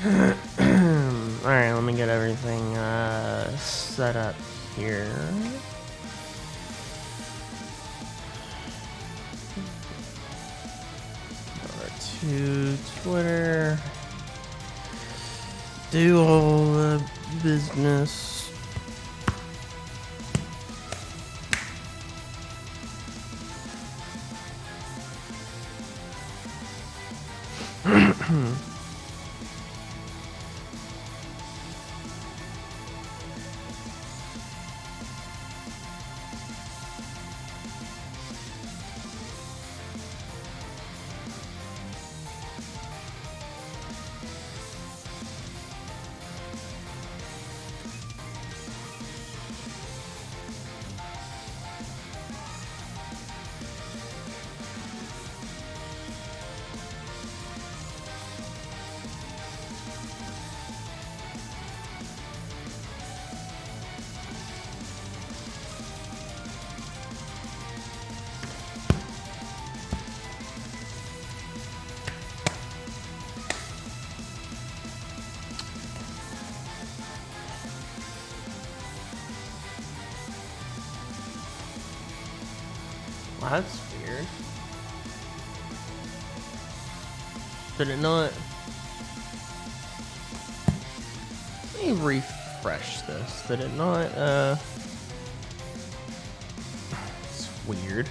Alright, let me get everything set up here. Over to Twitter. Do all the business. Well, that's weird. Did it not? Let me refresh this. Did it not, It's weird.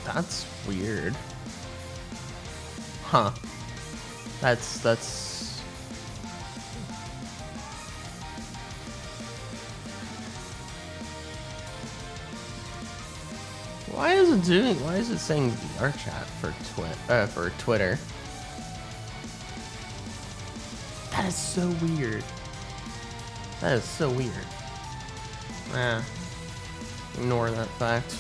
That's weird. Huh. That's... Why is it saying VR chat for Twitter? That is so weird. That is so weird. Ignore that fact.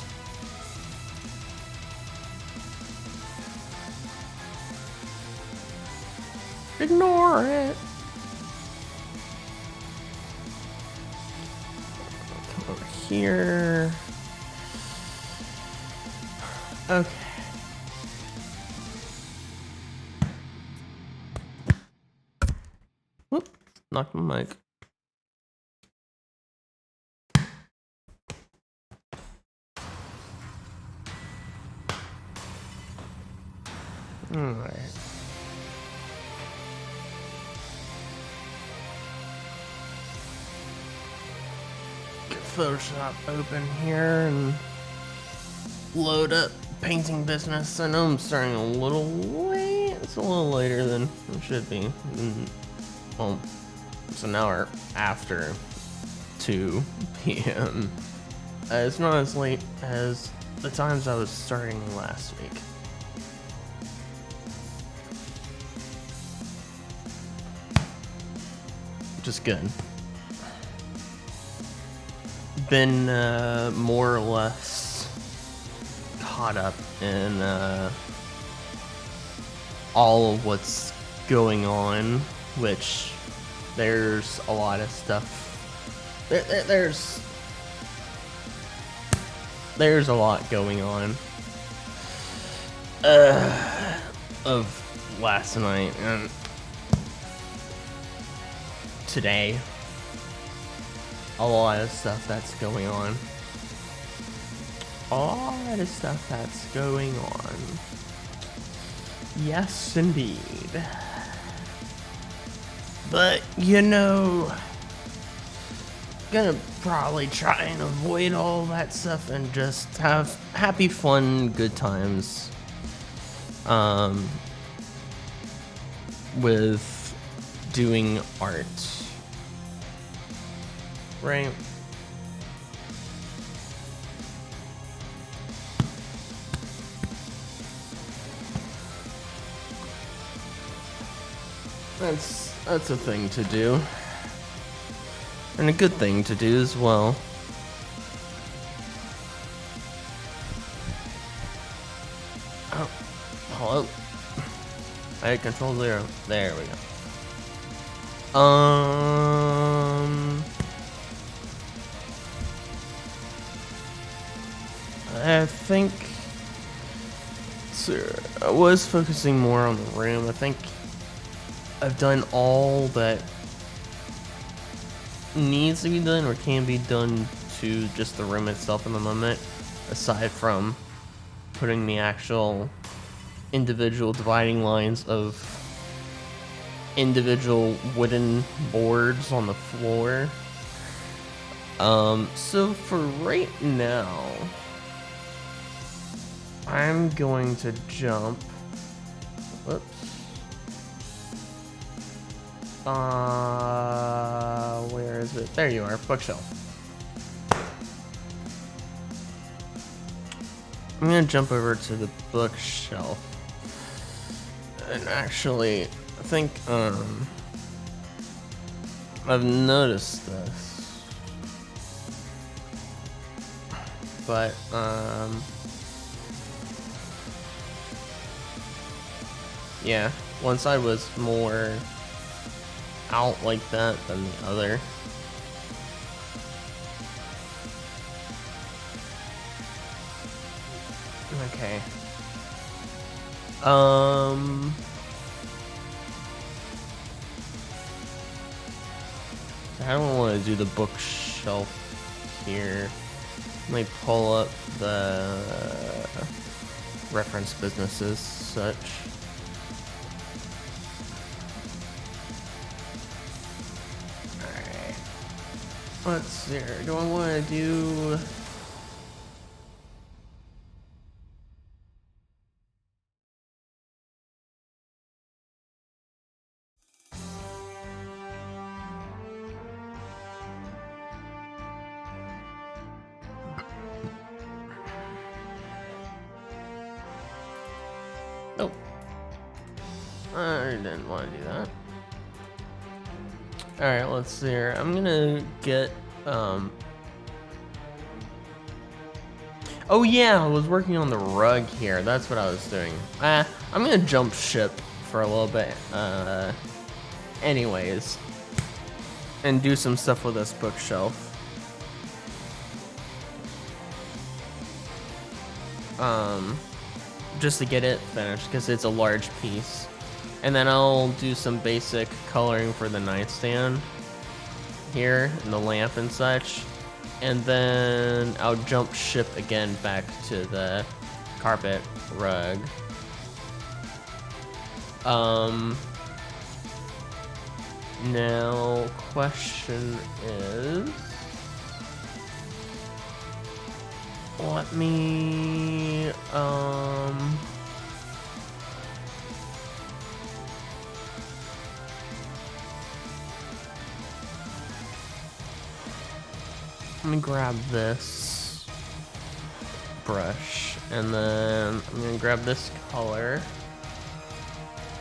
Ignore it. Come over here. Okay. Whoop, knocked my mic. Alright. Get Photoshop open here and load up painting business. I know I'm starting a little late. It's a little later than it should be. Well, it's an hour after 2 p.m. It's not as late as the times I was starting last week. Which is good. Been more or less caught up in all of what's going on, which there's a lot of stuff. There's a lot going on of last night and today. A lot of stuff that's going on. A lot of stuff that's going on. Yes, indeed. But, you know, gonna probably try and avoid all that stuff and just have happy, fun, good times. With doing art. Right? That's a thing to do. And a good thing to do as well. Oh, hello. I hit Control 0. There we go. I think see. I was focusing more on the room. I think I've done all that needs to be done or can be done to just the room itself in the moment, aside from putting the actual individual dividing lines of individual wooden boards on the floor. So for right now, I'm going to jump. Whoops. Where is it? There you are, bookshelf. I'm gonna jump over to the bookshelf. And actually, I think, I've noticed this. But, yeah, one side was more out like that than the other. Okay. I don't want to do the bookshelf here. Let me pull up the reference businesses, such. Alright. Let's see here. Do I want to do... Oh. I didn't want to do that. Alright, let's see here. I'm gonna get, oh yeah, I was working on the rug here. That's what I was doing. I'm gonna jump ship for a little bit, anyways. And do some stuff with this bookshelf. Just to get it finished, because it's a large piece. And then I'll do some basic coloring for the nightstand here, and the lamp and such. And then I'll jump ship again back to the carpet rug. Now, question is... Let me, let me grab this brush, and then I'm gonna grab this color.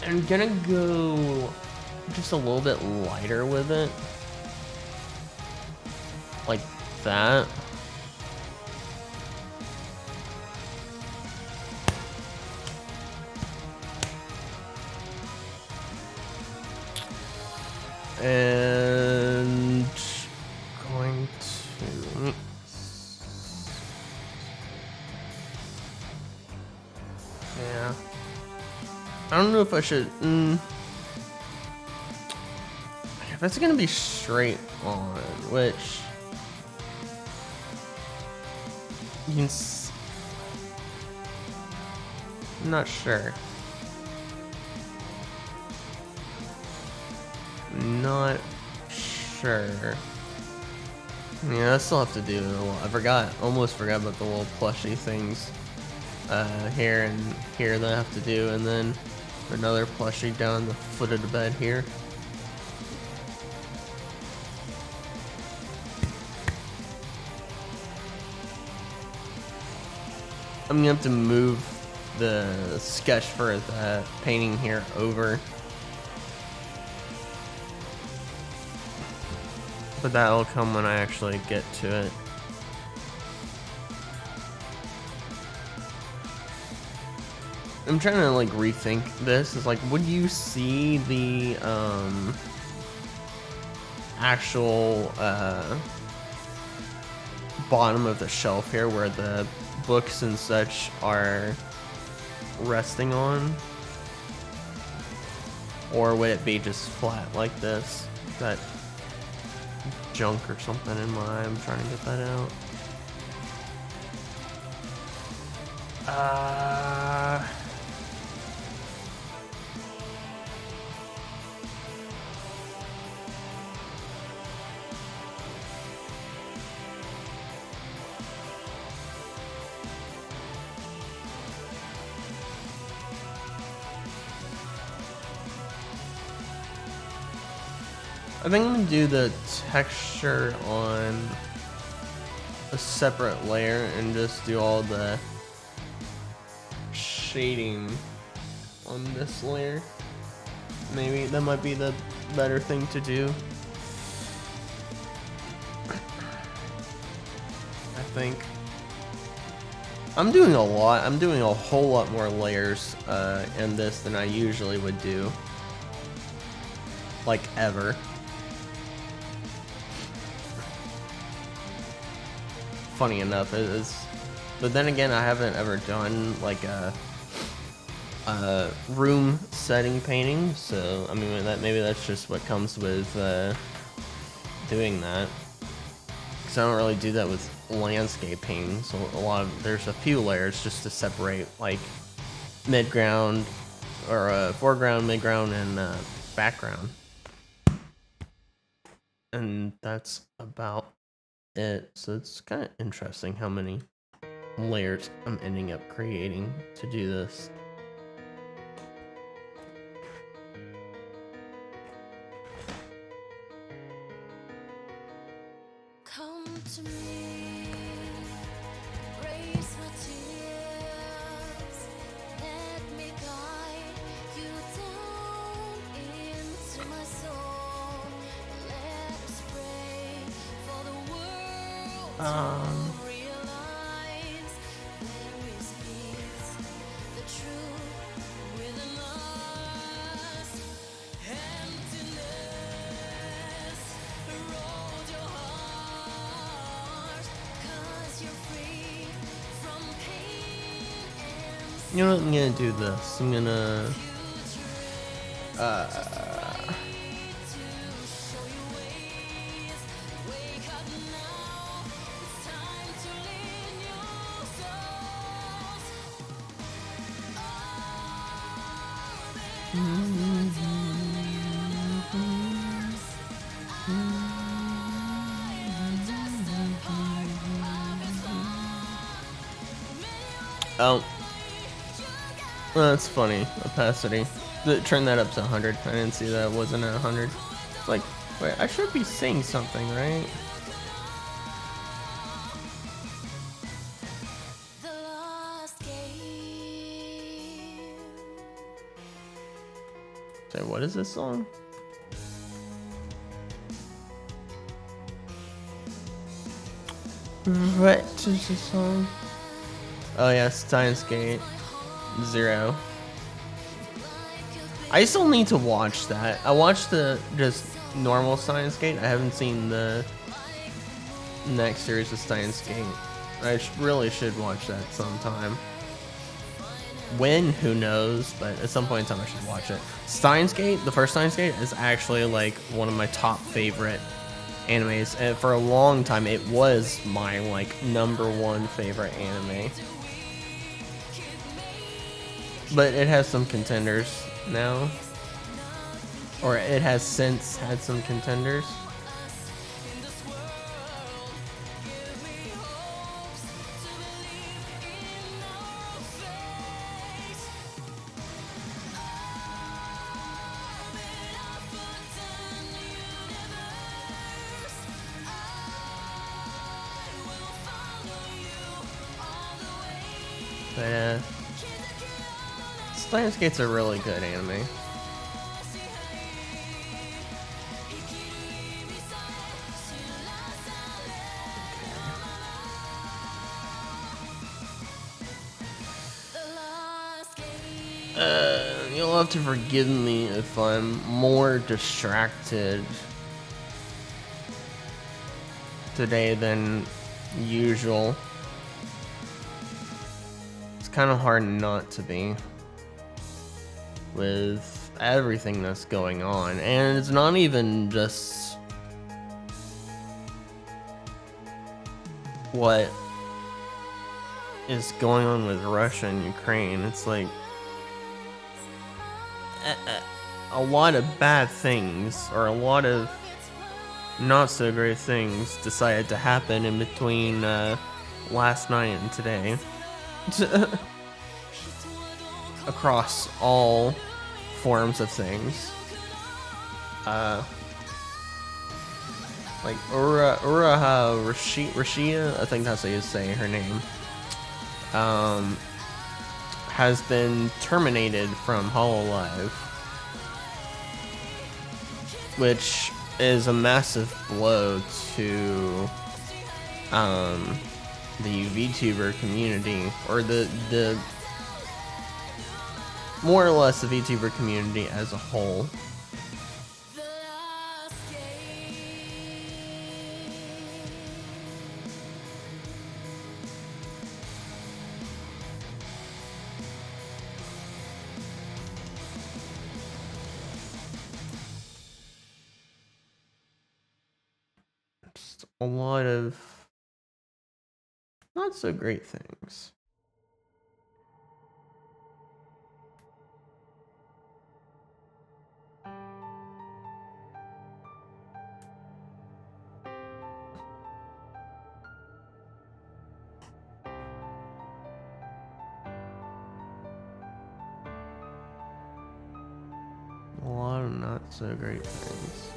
I'm gonna go just a little bit lighter with it. Like that. And going to yeah, I don't know if I should if it's gonna be straight on, which you can I'm not sure. Not sure. Yeah, I still have to do almost forgot about the little plushy things here and here that I have to do, and then another plushie down the foot of the bed here. I'm gonna have to move the sketch for the painting here over. But that'll come when I actually get to it. I'm trying to like rethink this. It's like, would you see the actual bottom of the shelf here where the books and such are resting on? Or would it be just flat like this? That junk or something in my eye. I'm trying to get that out. I think I'm gonna do the texture on a separate layer and just do all the shading on this layer. Maybe that might be the better thing to do. I think I'm doing a lot. I'm doing a whole lot more layers in this than I usually would do, like ever. Funny enough, it is, but then again, I haven't ever done like a room setting painting, so I mean maybe that's just what comes with doing that. Because I don't really do that with landscape painting. So there's a few layers just to separate like midground or foreground, midground, and background, and that's about it. So it's kind of interesting how many layers I'm ending up creating to do this. Come to me, raise my tears, let me guide you down into my soul. Let us pray for the world to realize there is peace, the truth within us. Emptiness, erode your heart, 'cause you're free from pain and You know what? I'm gonna do this. I'm gonna oh, that's funny. Opacity. Turn that up to 100. I didn't see that. It wasn't at 100. It's like, wait, I should be saying something, right? the last game. Say, what is this song? What is this song? Oh yeah, Steins Gate 0. I still need to watch that. I watched the just normal Steins Gate. I haven't seen the next series of Steins Gate. I really should watch that sometime. When, who knows, but at some point in time I should watch it. Steins Gate, the first Steins Gate, is actually like one of my top favorite animes, and for a long time it was my like #1 favorite anime. But it has some contenders now, or it has since had some contenders. But Steins Gate's a really good anime. You'll have to forgive me if I'm more distracted today than usual. It's kind of hard not to be with everything that's going on. And it's not even just what is going on with Russia and Ukraine. It's like a lot of bad things, or a lot of not so great things decided to happen in between last night and today. Across all forms of things. Like Uraha Rashia, I think that's how you say her name, has been terminated from Hololive, which is a massive blow to the VTuber community, or the more or less the VTuber community as a whole. Just a lot of not so great things. A lot of not so great things.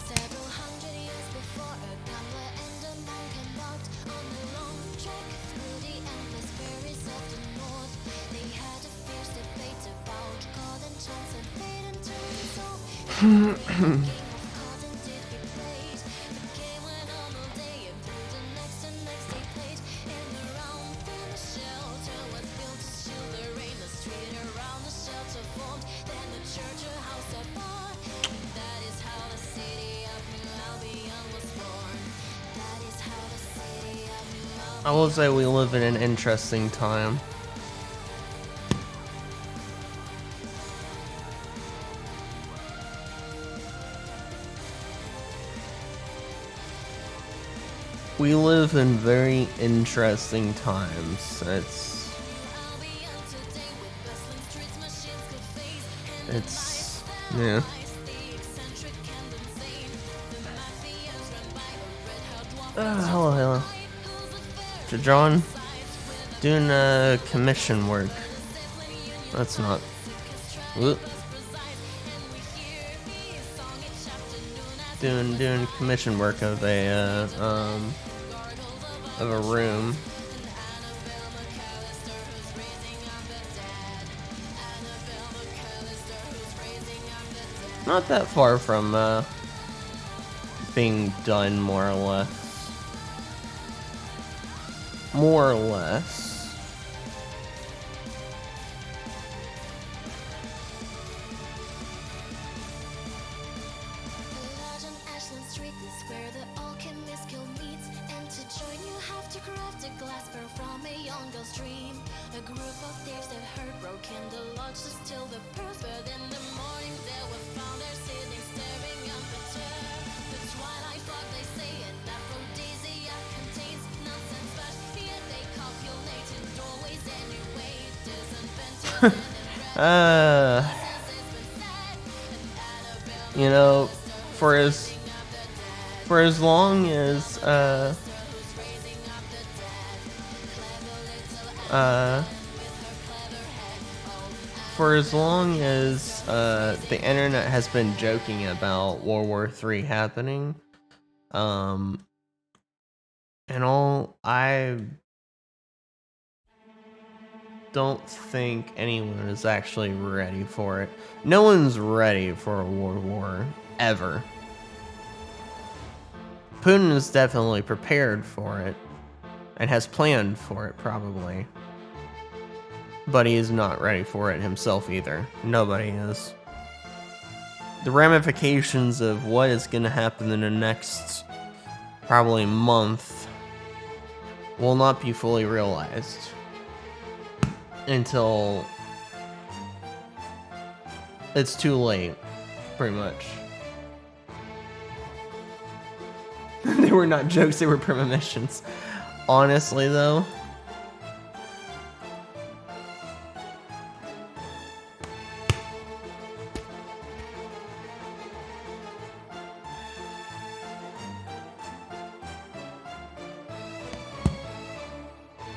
Several hundred years before, a gambler and a monk embarked on a long trek through the endless prairies of the north. They had a fierce debate about God and chance, and fate and resolve. Game of cotton did be played. The game went on all day, and through the next and next they played. In the round, then a shelter was built to shield the rain. The street around the shelter formed, then the church, a house apart. That is how the city of New Albion was born. That is how the city of New Albion. I will say we live in an interesting time. We live in very interesting times. It's yeah. Hello. John, doing commission work. That's not. Whoop. Doing commission work of a room. Not that far from being done, more or less. More or less. You know, for as long as the internet has been joking about World War III happening, and all, I don't think anyone is actually ready for it. No one's ready for a world war, ever. Putin is definitely prepared for it, and has planned for it, probably. but he is not ready for it himself either. Nobody is. The ramifications of what is going to happen in the next probably month will not be fully realized until it's too late, pretty much. They were not jokes, they were premonitions. Honestly, though,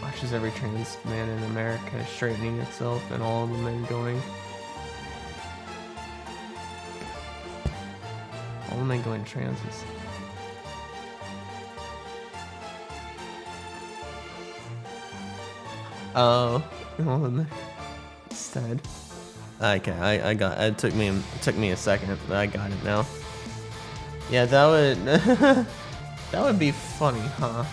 watches every trans man in America straightening itself and all of the men going. All the men going transes. Oh, all the men instead. Okay, I got it. Took me a second, but I got it now. Yeah, that would that would be funny, huh?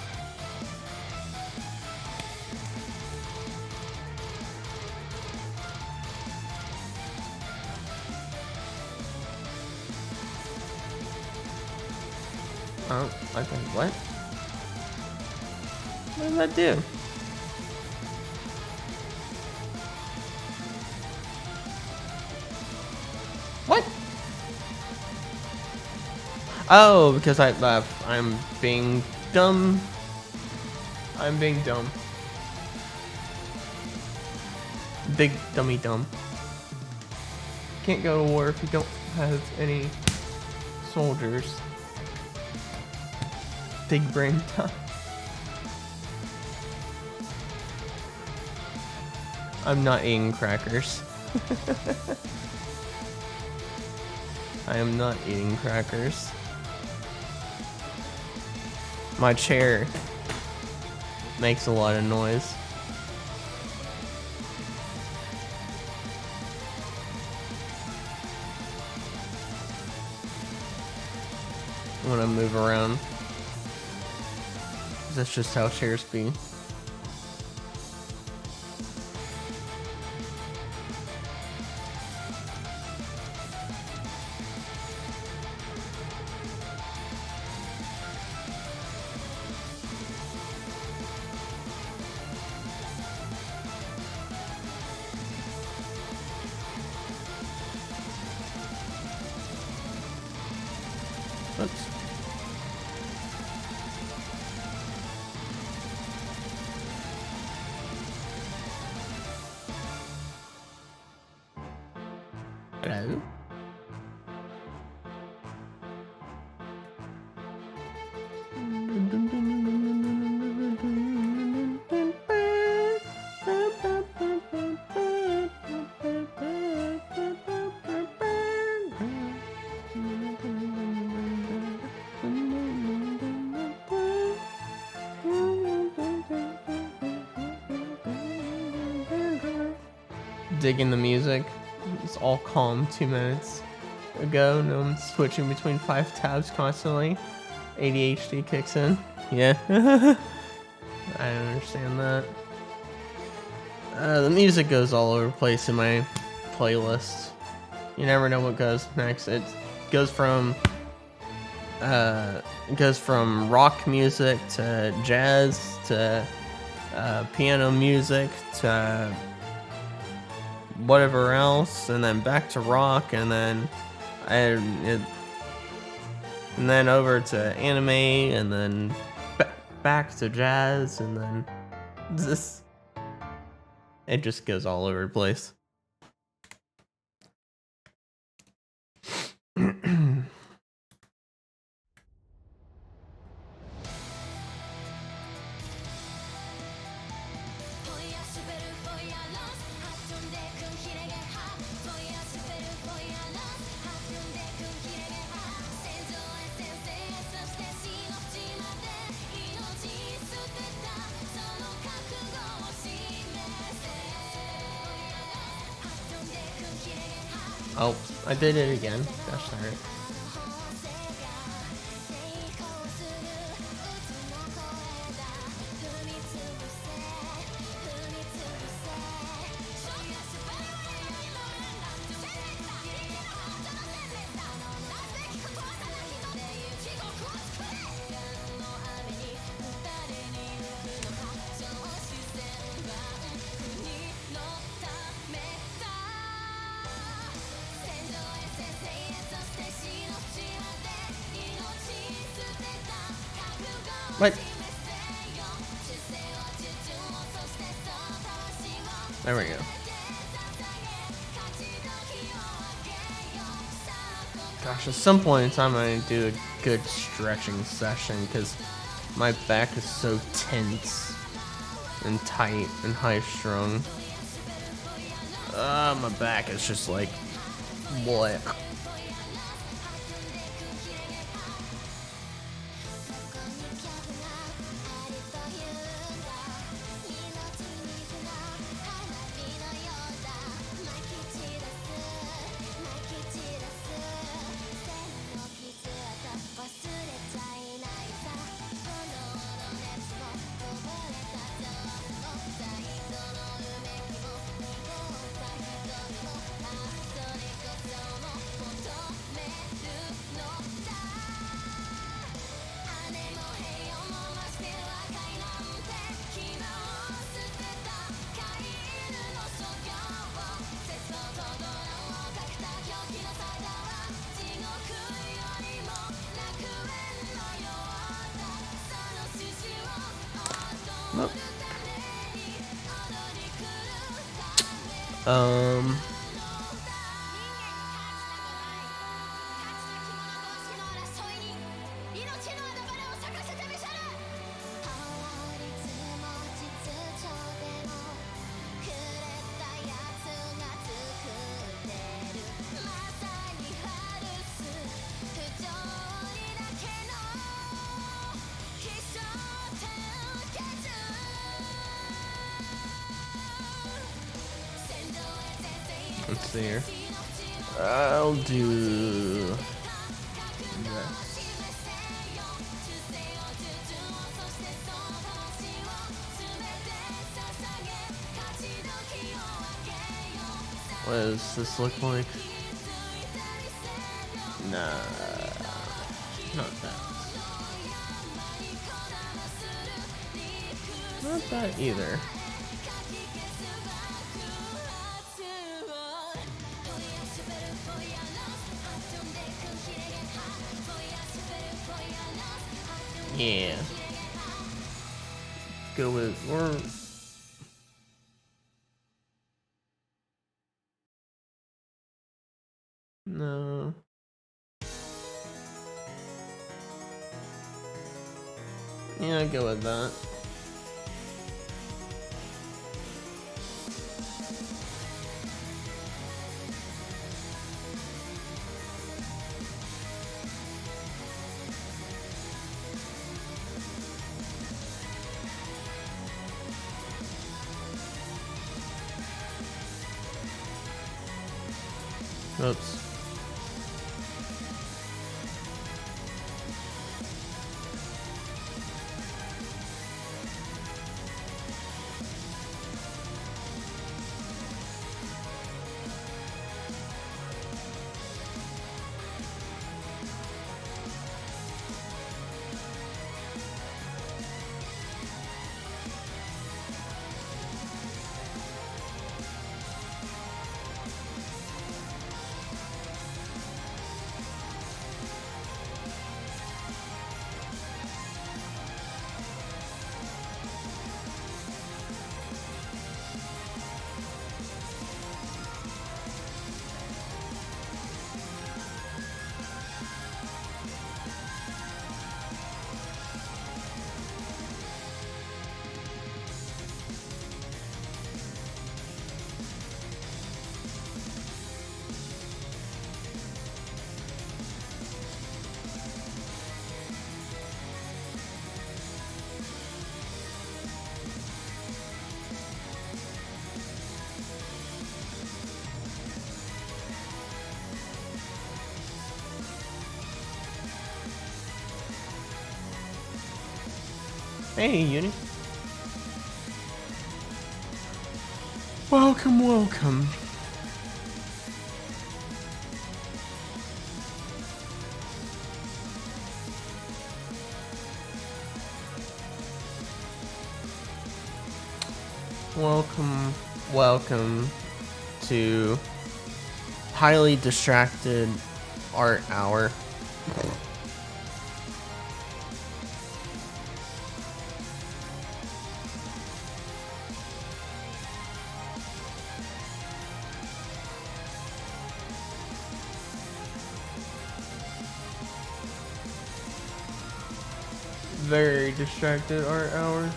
Oh, okay, what? What did that do? What? Oh, because I'm being dumb. I'm being dumb. Big dummy dumb. Can't go to war if you don't have any soldiers. Big brain dumb. I'm not eating crackers. I am not eating crackers. My chair makes a lot of noise. When I move around. That's just how chairs be. Oops. Hello? Digging the music. It's all calm 2 minutes ago. No, I'm switching between 5 tabs constantly. ADHD kicks in. Yeah. I understand that. The music goes all over the place in my playlist. You never know what goes next. It goes from rock music to jazz to piano music to whatever else, and then back to rock, and then over to anime, and then back to jazz, and then it just goes all over the place. Oh, I did it again. Gosh darn it. What? There we go. Gosh, at some point in time I need to do a good stretching session because my back is so tense and tight and high strung. My back is just like, what? Nope. Let's see here. I'll do this. What does this look like? Nah, not that. Not that either. Yeah. Go with or no. Yeah, go with that. Oops. Hey, Uni. Welcome, welcome. Welcome, welcome to Highly Distracted Art Hour. very distracted art hour.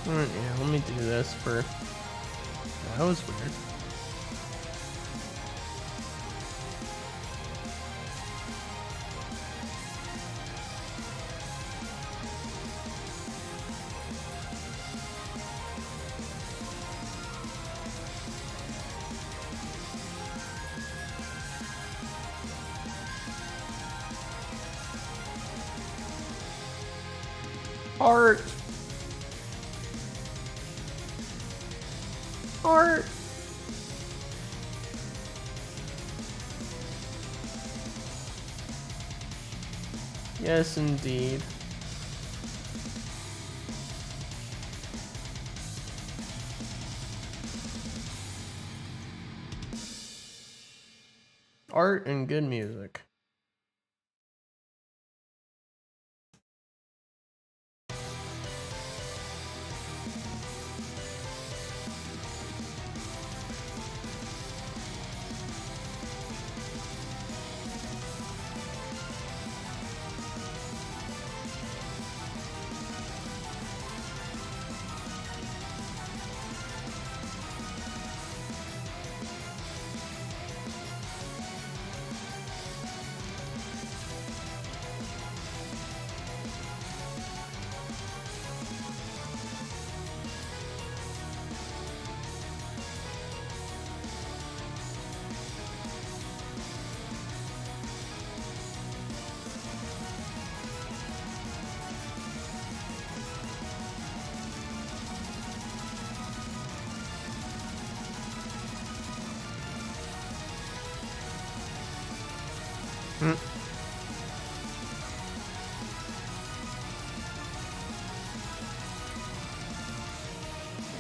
Alright, yeah, let me do this for... That was weird. Art! Art! Yes, indeed. Art and good music.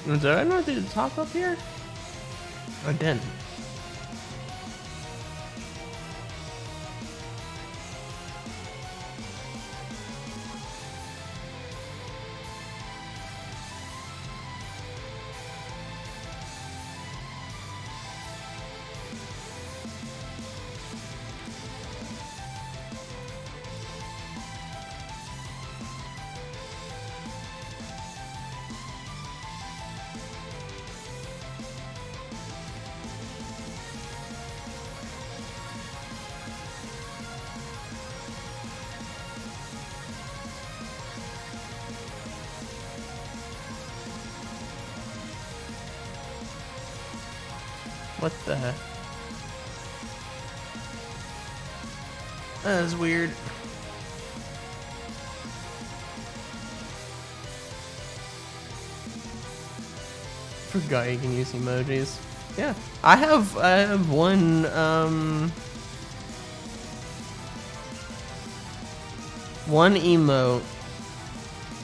Did I not do the top up here? I didn't. What the heck? That is weird. Forgot you can use emojis. Yeah, I have one emote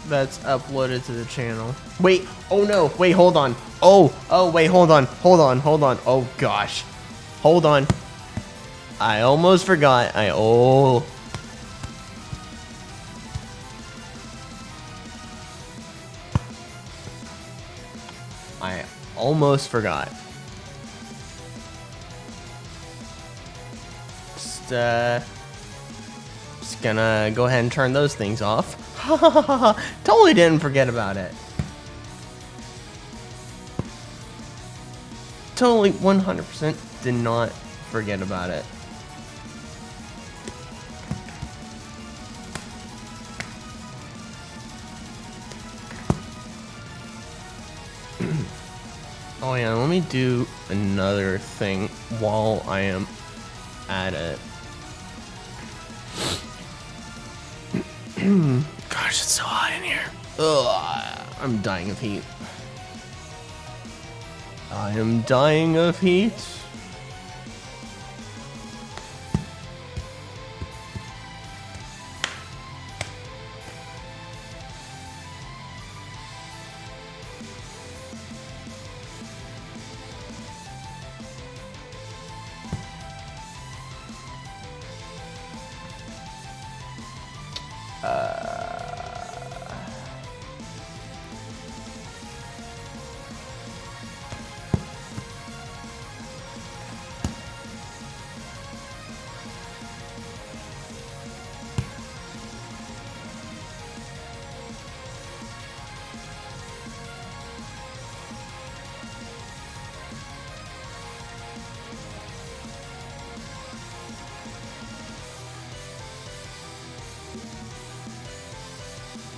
that's uploaded to the channel. Wait, oh no, wait, hold on. Oh, wait, hold on. Oh gosh. Hold on. I almost forgot. I almost forgot. Just gonna go ahead and turn those things off. Totally didn't forget about it. Totally 100% did not forget about it. Oh yeah, let me do another thing while I am at it. Gosh, it's so hot in here. Ugh, I'm dying of heat. I am dying of heat.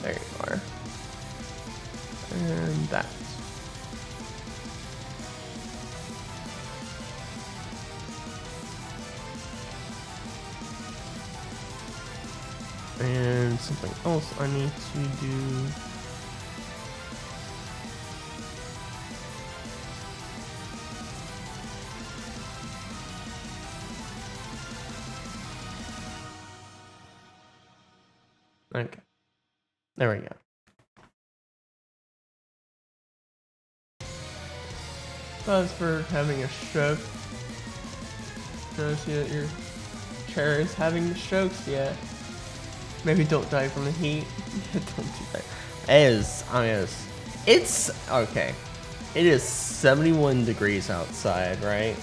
There you are. And that. And something else I need to do. Okay. There we go. Pause for having a stroke. Shows you that your chair is having strokes yet. Maybe don't die from the heat. Don't do that. It's okay. It is 71 degrees outside, right?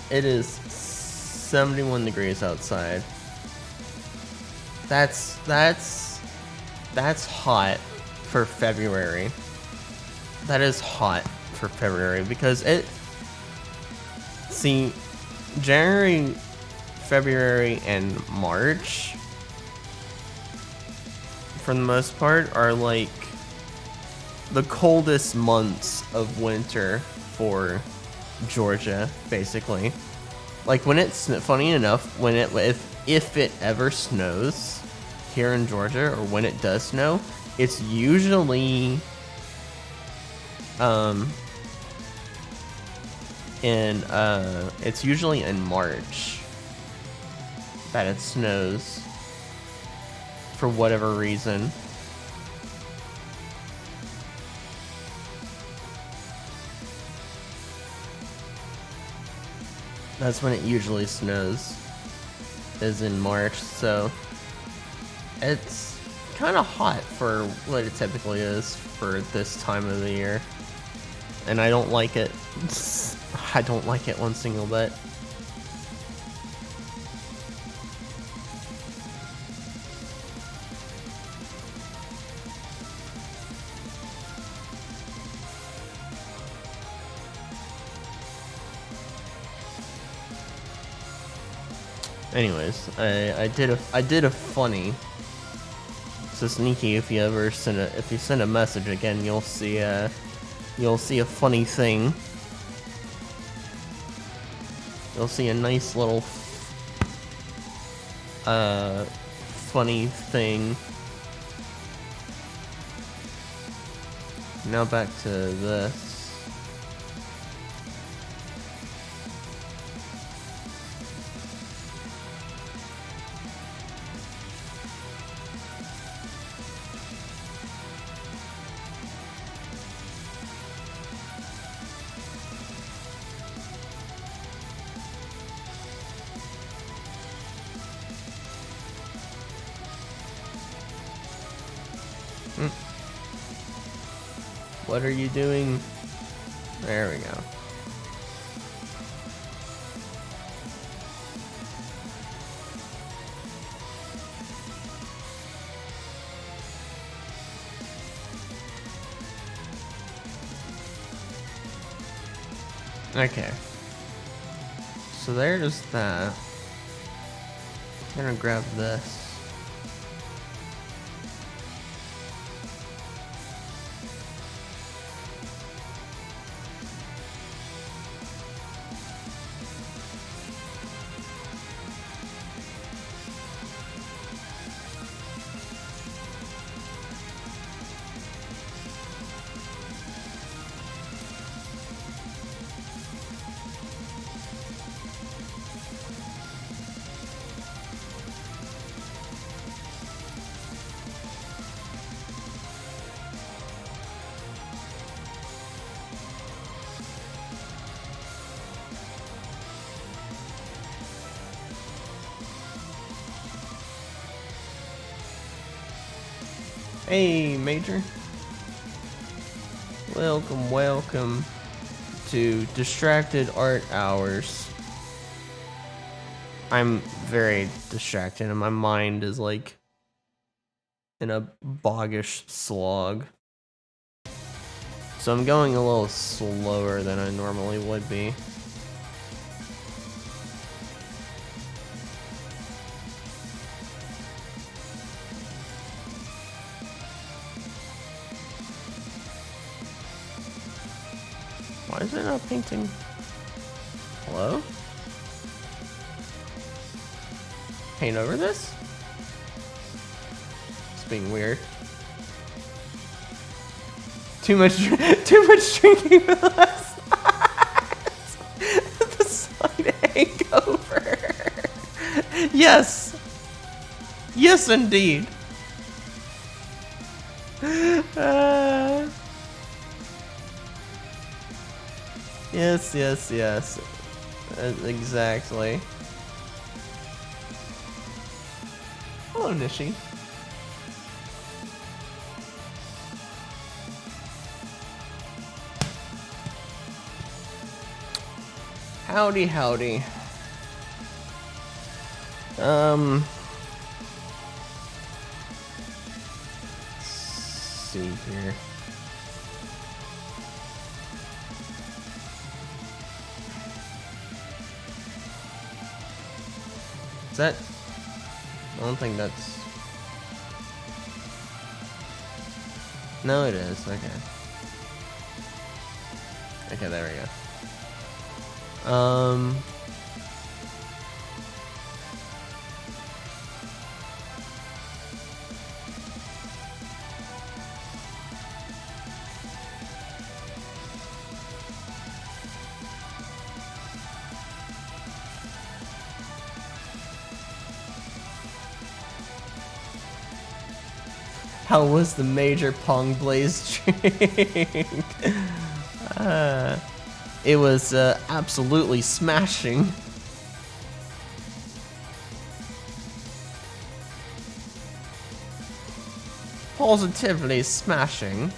It is 71 degrees outside. That's hot for February. That is hot for February because see, January, February, and March, for the most part, are like the coldest months of winter for Georgia, basically. Like when it's funny enough, when if it ever snows here in Georgia, or when it does snow, it's usually in March that it snows for whatever reason. That's when it usually snows, is in March, so it's kind of hot for what it typically is for this time of the year. And I don't like it. I don't like it one single bit. Anyways, I did a funny. So Sneaky, if you send a message again, you'll see a funny thing. You'll see a nice little funny thing. Now back to this. What are you doing? There we go. Okay. So there's that. I'm gonna grab this. Hey, Major. Welcome, welcome to Distracted Art Hours. I'm very distracted and my mind is like in a boggish slog. So I'm going a little slower than I normally would be. Why is it not painting? Hello? Paint over this? It's being weird. Too much drinking for the last the slight hangover. Yes. Yes, indeed. Yes. Exactly. Hello, Nishi. Howdy, howdy. Let's see here. Is that? I don't think that's. No, it is. Okay. Okay, there we go. How was the Major Pong Blaze drink? It was absolutely smashing. Positively smashing.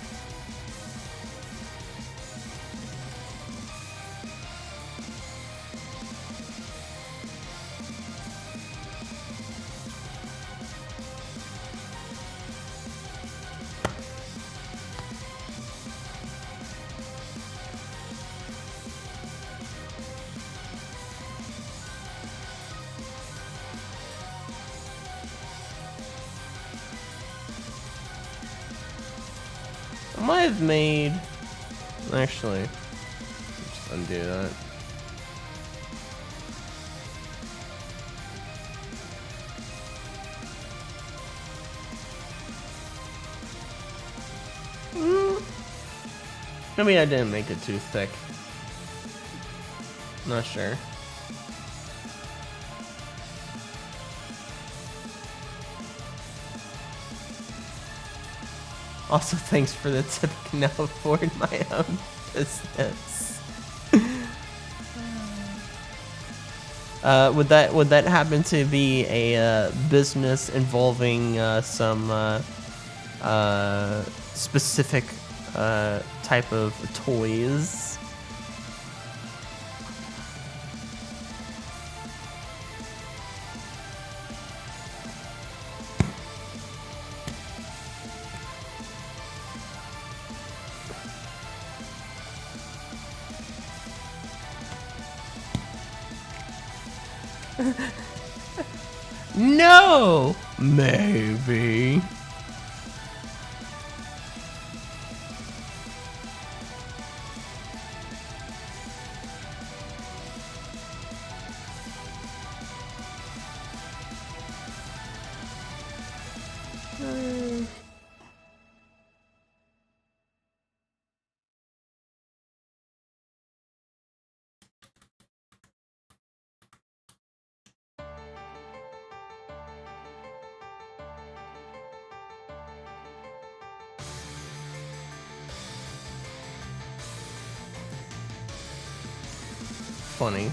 I might have made. Actually, just undo that. I mean, I didn't make it too thick. Not sure. Also, thanks for the tip. I can now afford my own business. Would that happen to be a business involving some specific type of toys? No, maybe. Funny.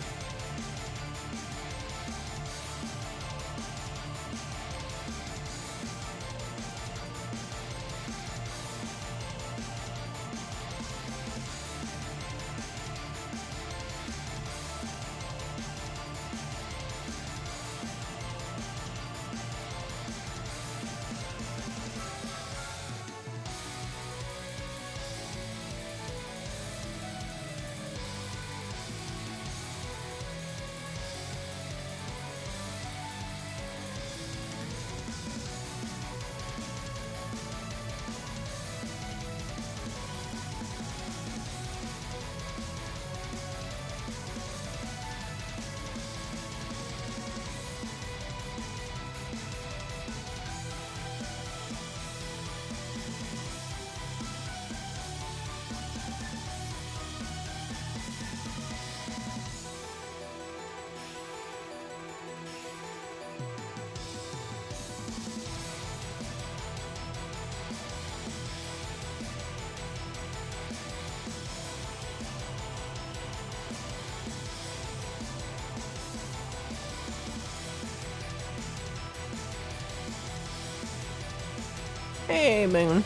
Hey, Moon.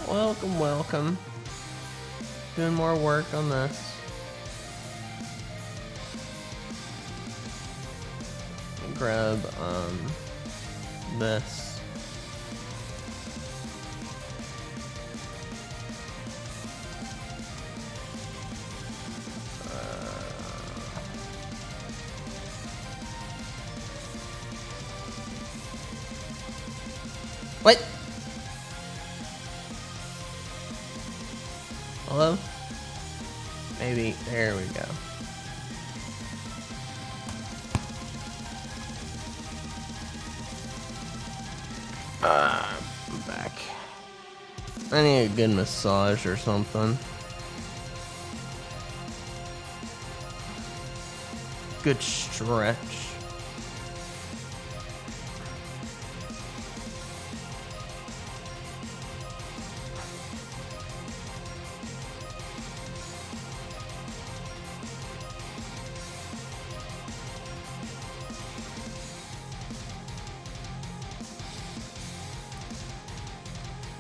Welcome, welcome. Doing more work on this. Grab, this. What? Hello? Maybe, there we go. I'm back. I need a good massage or something. Good stretch.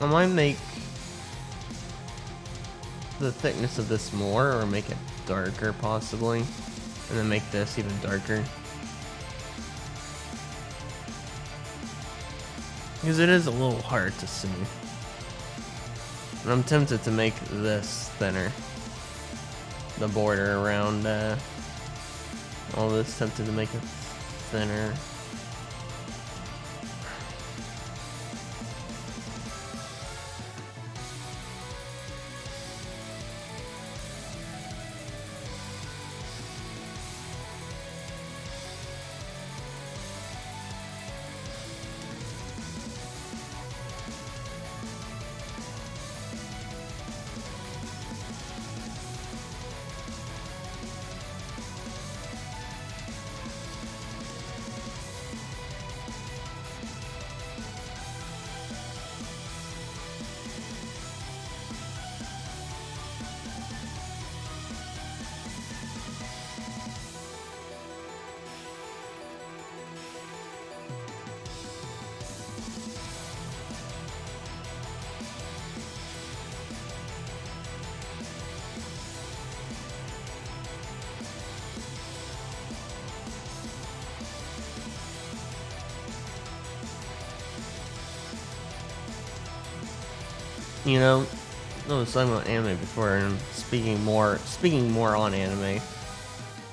I might make the thickness of this more, or make it darker possibly, and then make this even darker. Because it is a little hard to see. And I'm tempted to make this thinner. The border around all this, tempted to make it thinner. You know, I was talking about anime before, and speaking more on anime.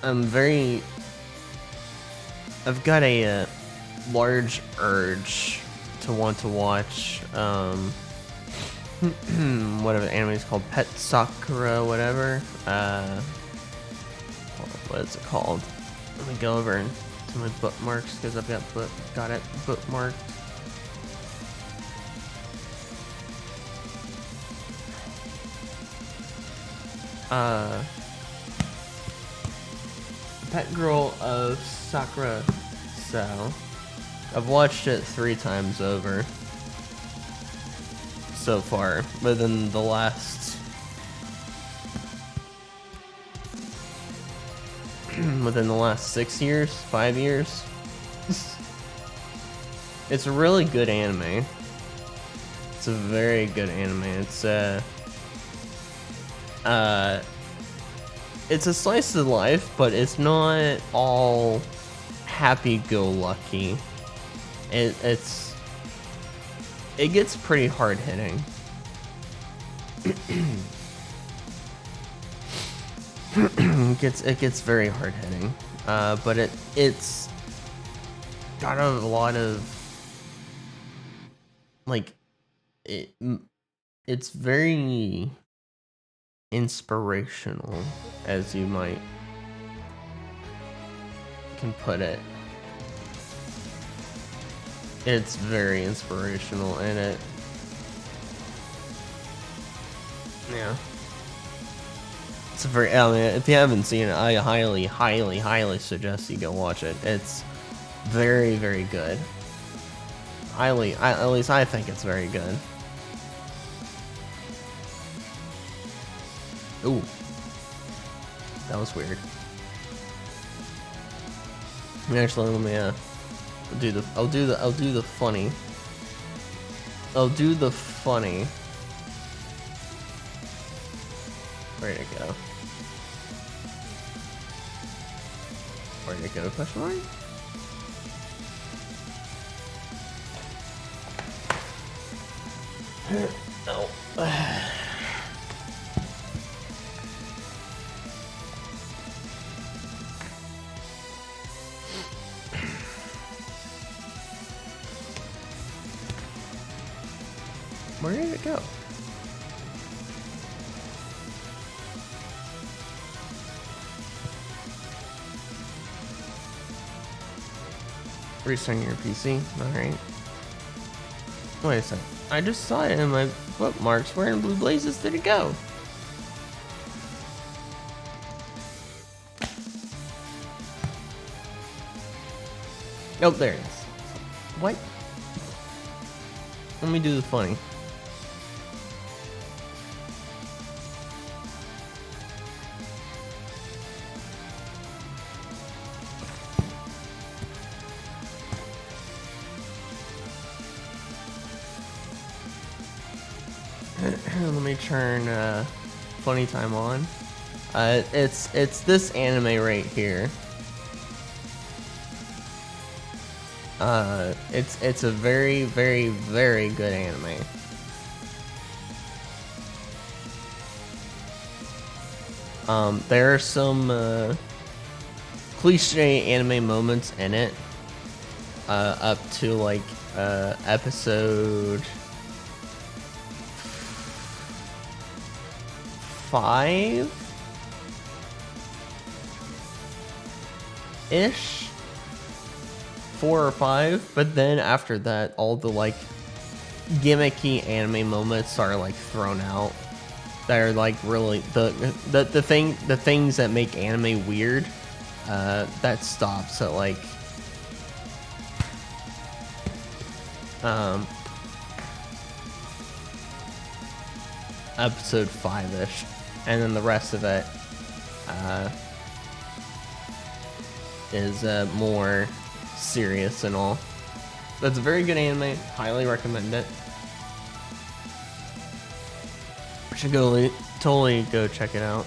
I've got a large urge to want to watch whatever anime is called, Pet Sakura, whatever. What is it called? Let me go over to my bookmarks because I've got it bookmarked. Pet Girl of Sakura. So I've watched it 3 times over so far within the last 6 years, 5 years. It's a really good anime. It's a very good anime. It's a slice of life, but it's not all happy-go-lucky. It gets pretty hard-hitting. It gets very hard-hitting, but it's got a lot of it's very inspirational, as you can put it. It's very inspirational, and it's if you haven't seen it, I highly suggest you go watch it. It's very, very good. At least I think it's very good. Ooh, that was weird. Actually, let me I'll do the funny. I'll do the funny. Where'd it go? Where'd it go? Question mark? Oh. Where did it go? Restarting your PC. Alright. Wait a second. I just saw it in my bookmarks. Where in blue blazes did it go? Oh, there it is. What? Let me do the funny. Let me turn funny time on. It's this anime right here. It's a very, very, very good anime. There are some cliche anime moments in it. Up to like episode 5-ish, 4 or 5, but then after that, all the like gimmicky anime moments are like thrown out. They're like really the things that make anime weird. That stops at like episode 5-ish, and then the rest of it is more serious and all. That's a very good anime. Highly recommend it. Should go totally go check it out.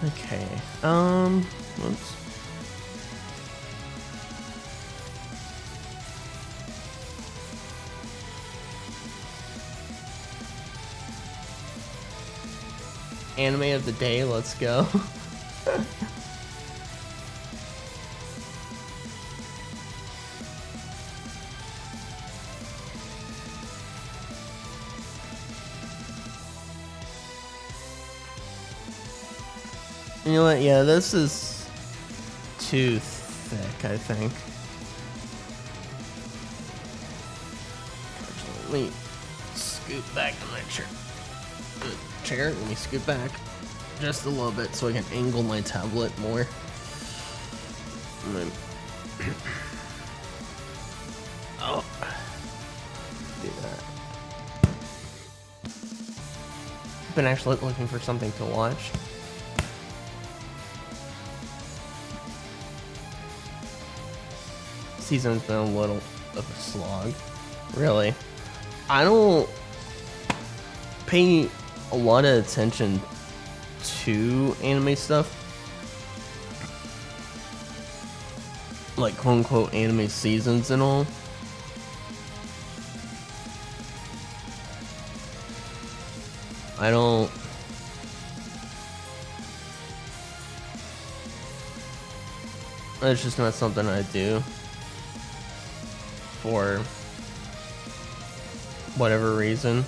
Okay. Whoops. Anime of the day, let's go. You know what? Yeah, this is too thick, I think. Let me scoot back to my chair. Let me scoot back just a little bit so I can angle my tablet more. And then oh, do that. I've been actually looking for something to watch. Season's been a little of a slog, really. I don't pay a lot of attention to anime stuff, like quote unquote anime seasons and all. I don't. It's just not something I do for whatever reason.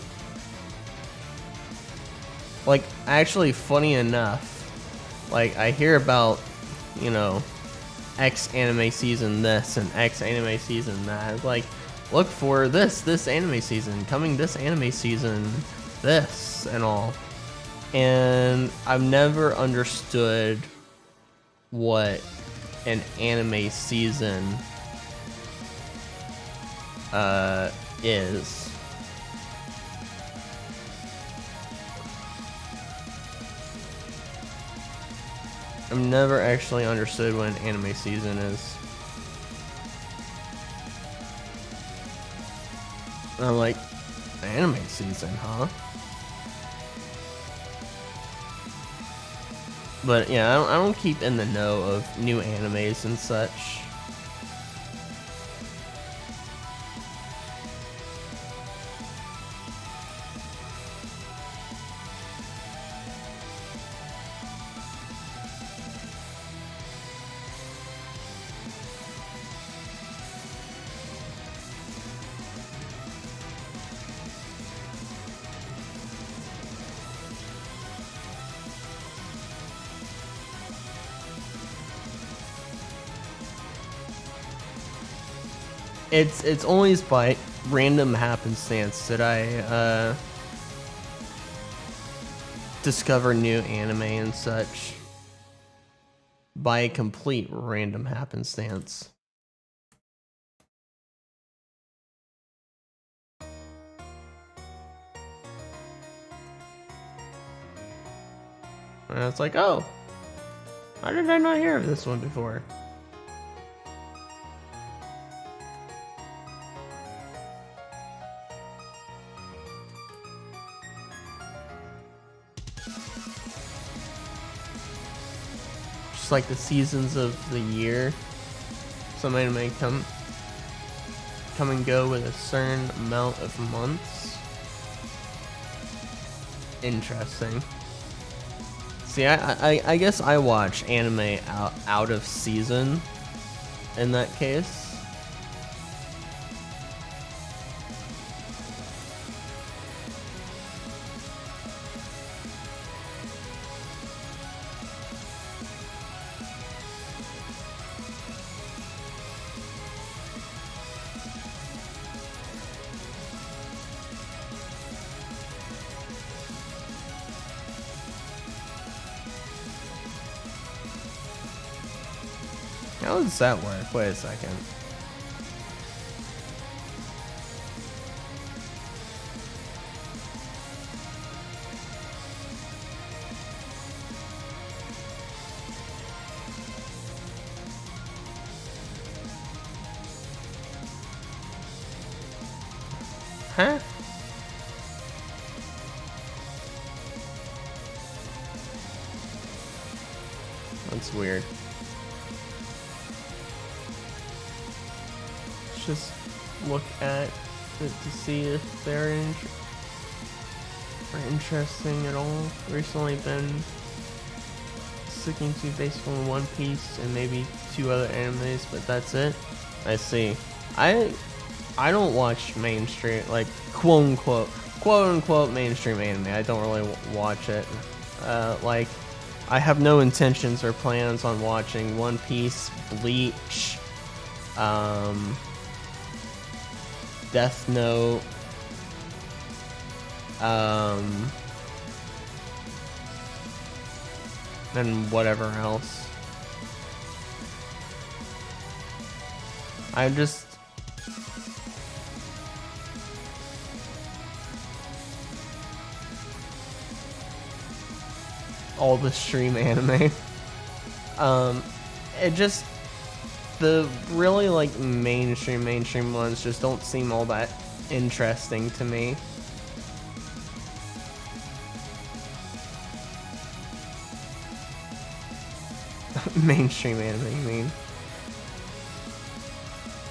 Like, actually, funny enough, like, I hear about, you know, X anime season this and X anime season that. Like, look for this anime season, coming this anime season, this, and all. And I've never understood what an anime season is. I've never actually understood what an anime season is. And I'm like, anime season, huh? But yeah, I don't keep in the know of new animes and such. It's always by random happenstance that I discover new anime and such. By a complete random happenstance. And it's like, oh, how did I not hear of this one before? Just like the seasons of the year, some anime come and go with a certain amount of months. Interesting. See, I guess I watch anime out of season in that case. How does that work? Wait a second. Huh? That's weird. Just look at it to see if they're interesting at all. Recently been sticking to basically One Piece and maybe 2 other animes, but that's it. I see. I don't watch mainstream, like quote unquote mainstream anime. I don't really watch it. Like, I have no intentions or plans on watching One Piece, Bleach, Death Note, and whatever else. I just all the stream anime. It just, the really like mainstream ones just don't seem all that interesting to me. Mainstream anime, you mean?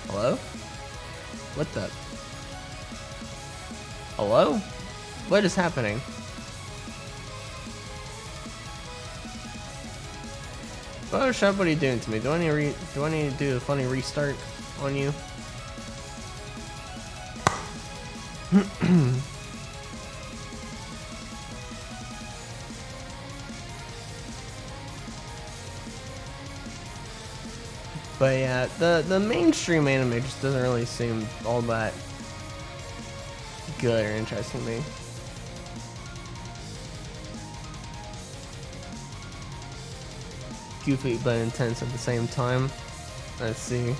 Hello? What the? Hello? What is happening? Photoshop, what are you doing to me? Do I need to do a funny restart on you? But yeah, the mainstream anime just doesn't really seem all that good or interesting to me. Goofy but intense at the same time. Let's see.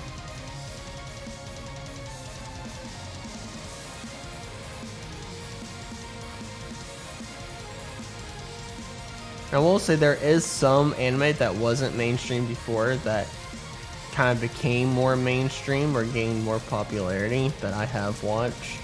I will say there is some anime that wasn't mainstream before that kind of became more mainstream or gained more popularity that I have watched.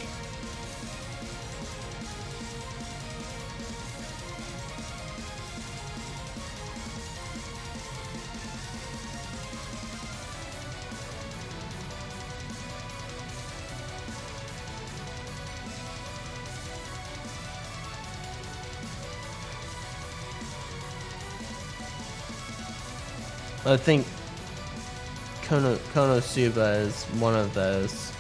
I think Konosuba is one of those.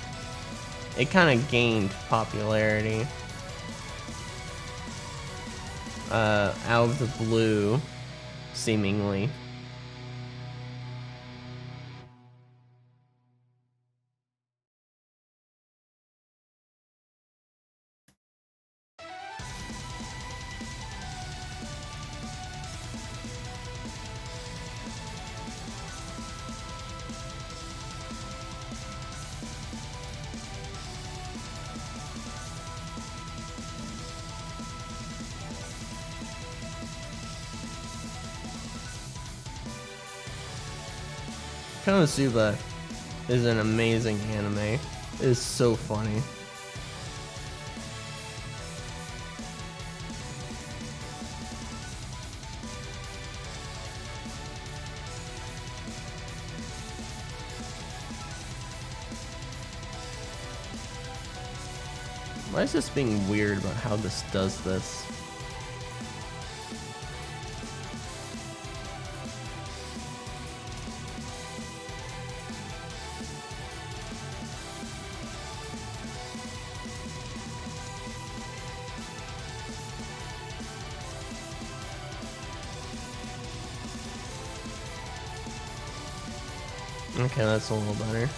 It kind of gained popularity out of the blue, seemingly. Konosuba is an amazing anime. It is so funny. Why is this being weird about how this does this? Okay, that's a little better.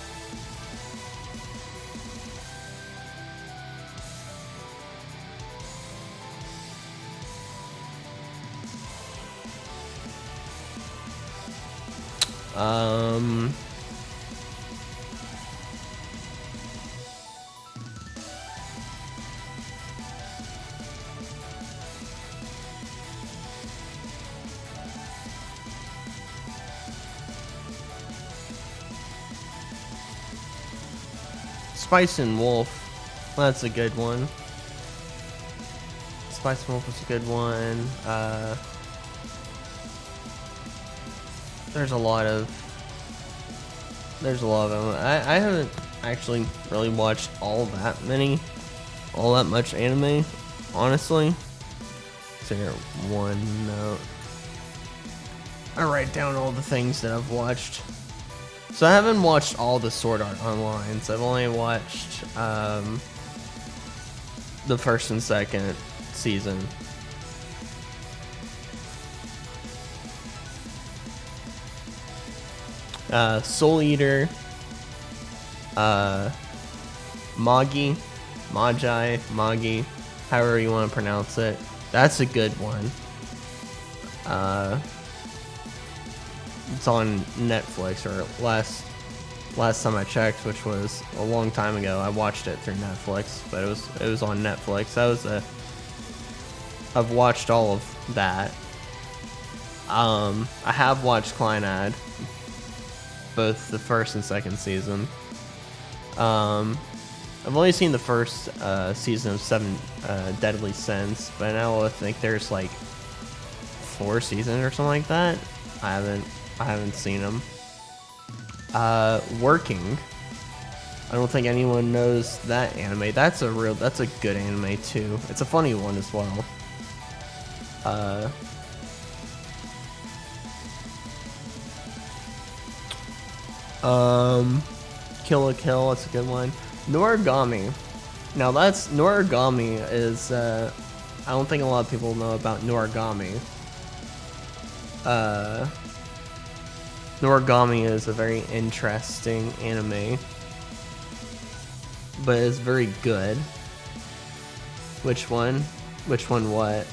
Spice and Wolf, that's a good one. Spice and Wolf is a good one. There's a lot of them. I haven't actually really watched all that much anime, honestly. So here, one note. I write down all the things that I've watched. So I haven't watched all the Sword Art Online. So I've only watched the first and second season. Soul Eater, Magi, however you want to pronounce it. That's a good one. It's on Netflix, or last time I checked, which was a long time ago. I watched it through Netflix, but it was on Netflix. I've watched all of that. I have watched Clannad, both the first and second season. I've only seen the first season of Seven Deadly Sins, but now I think there's like 4 seasons or something like that. I haven't seen them. Working. I don't think anyone knows that anime. That's a good anime too. It's a funny one as well. Kill la Kill, that's a good one. Noragami. Now Noragami is, I don't think a lot of people know about Noragami. Noragami is a very interesting anime, but it's very good. Which one? Which one what?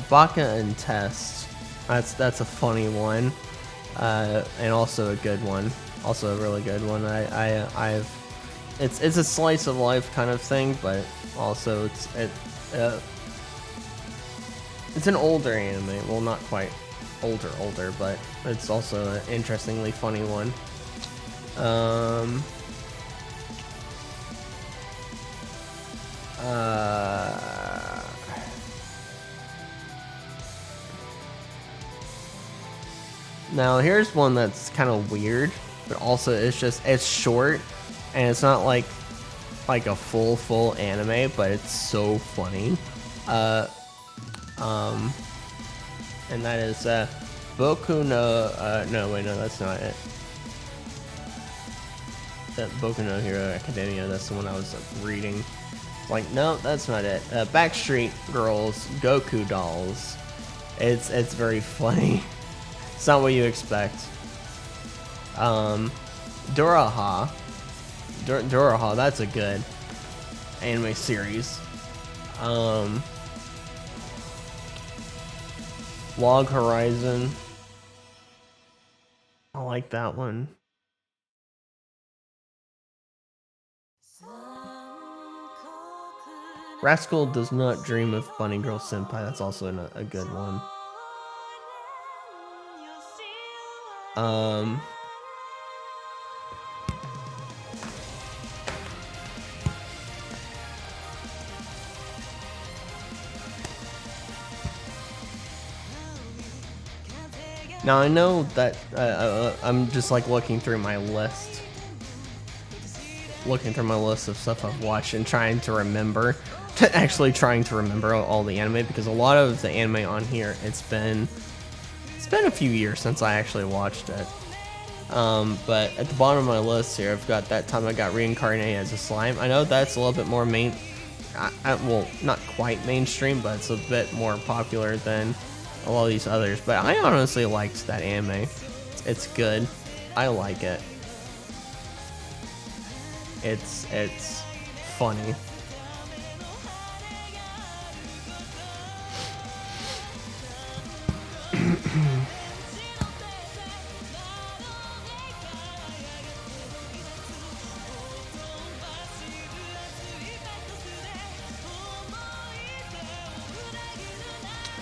Baka and Test. That's a funny one, and also a good one. Also a really good one. It's a slice of life kind of thing, but also it's an older anime. Well, not quite older, but it's also an interestingly funny one. Now here's one that's kind of weird, but also it's short, and it's not like a full anime, but it's so funny. And that is Boku no no wait, no, that's not it. That Boku no Hero Academia, that's the one I was reading. Like, no, that's not it. Backstreet Girls Goku Dolls. It's very funny. It's not what you expect. Doroha. Doroha, that's a good anime series. Log Horizon. I like that one. Rascal Does Not Dream of Bunny Girl Senpai. That's also a good one. Now I know that I'm just like looking through my list of stuff I've watched and trying to remember all the anime, because a lot of the anime on here, it's been a few years since I actually watched it. But at the bottom of my list here, I've got That Time I Got Reincarnated as a Slime. I know that's a little bit more well, not quite mainstream, but it's a bit more popular than a lot of these others. But I honestly liked that anime. It's good. I like it. It's funny.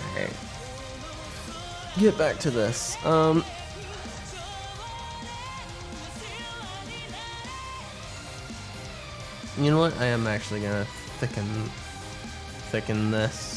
Alright. Get back to this. You know what? I am actually gonna thicken this.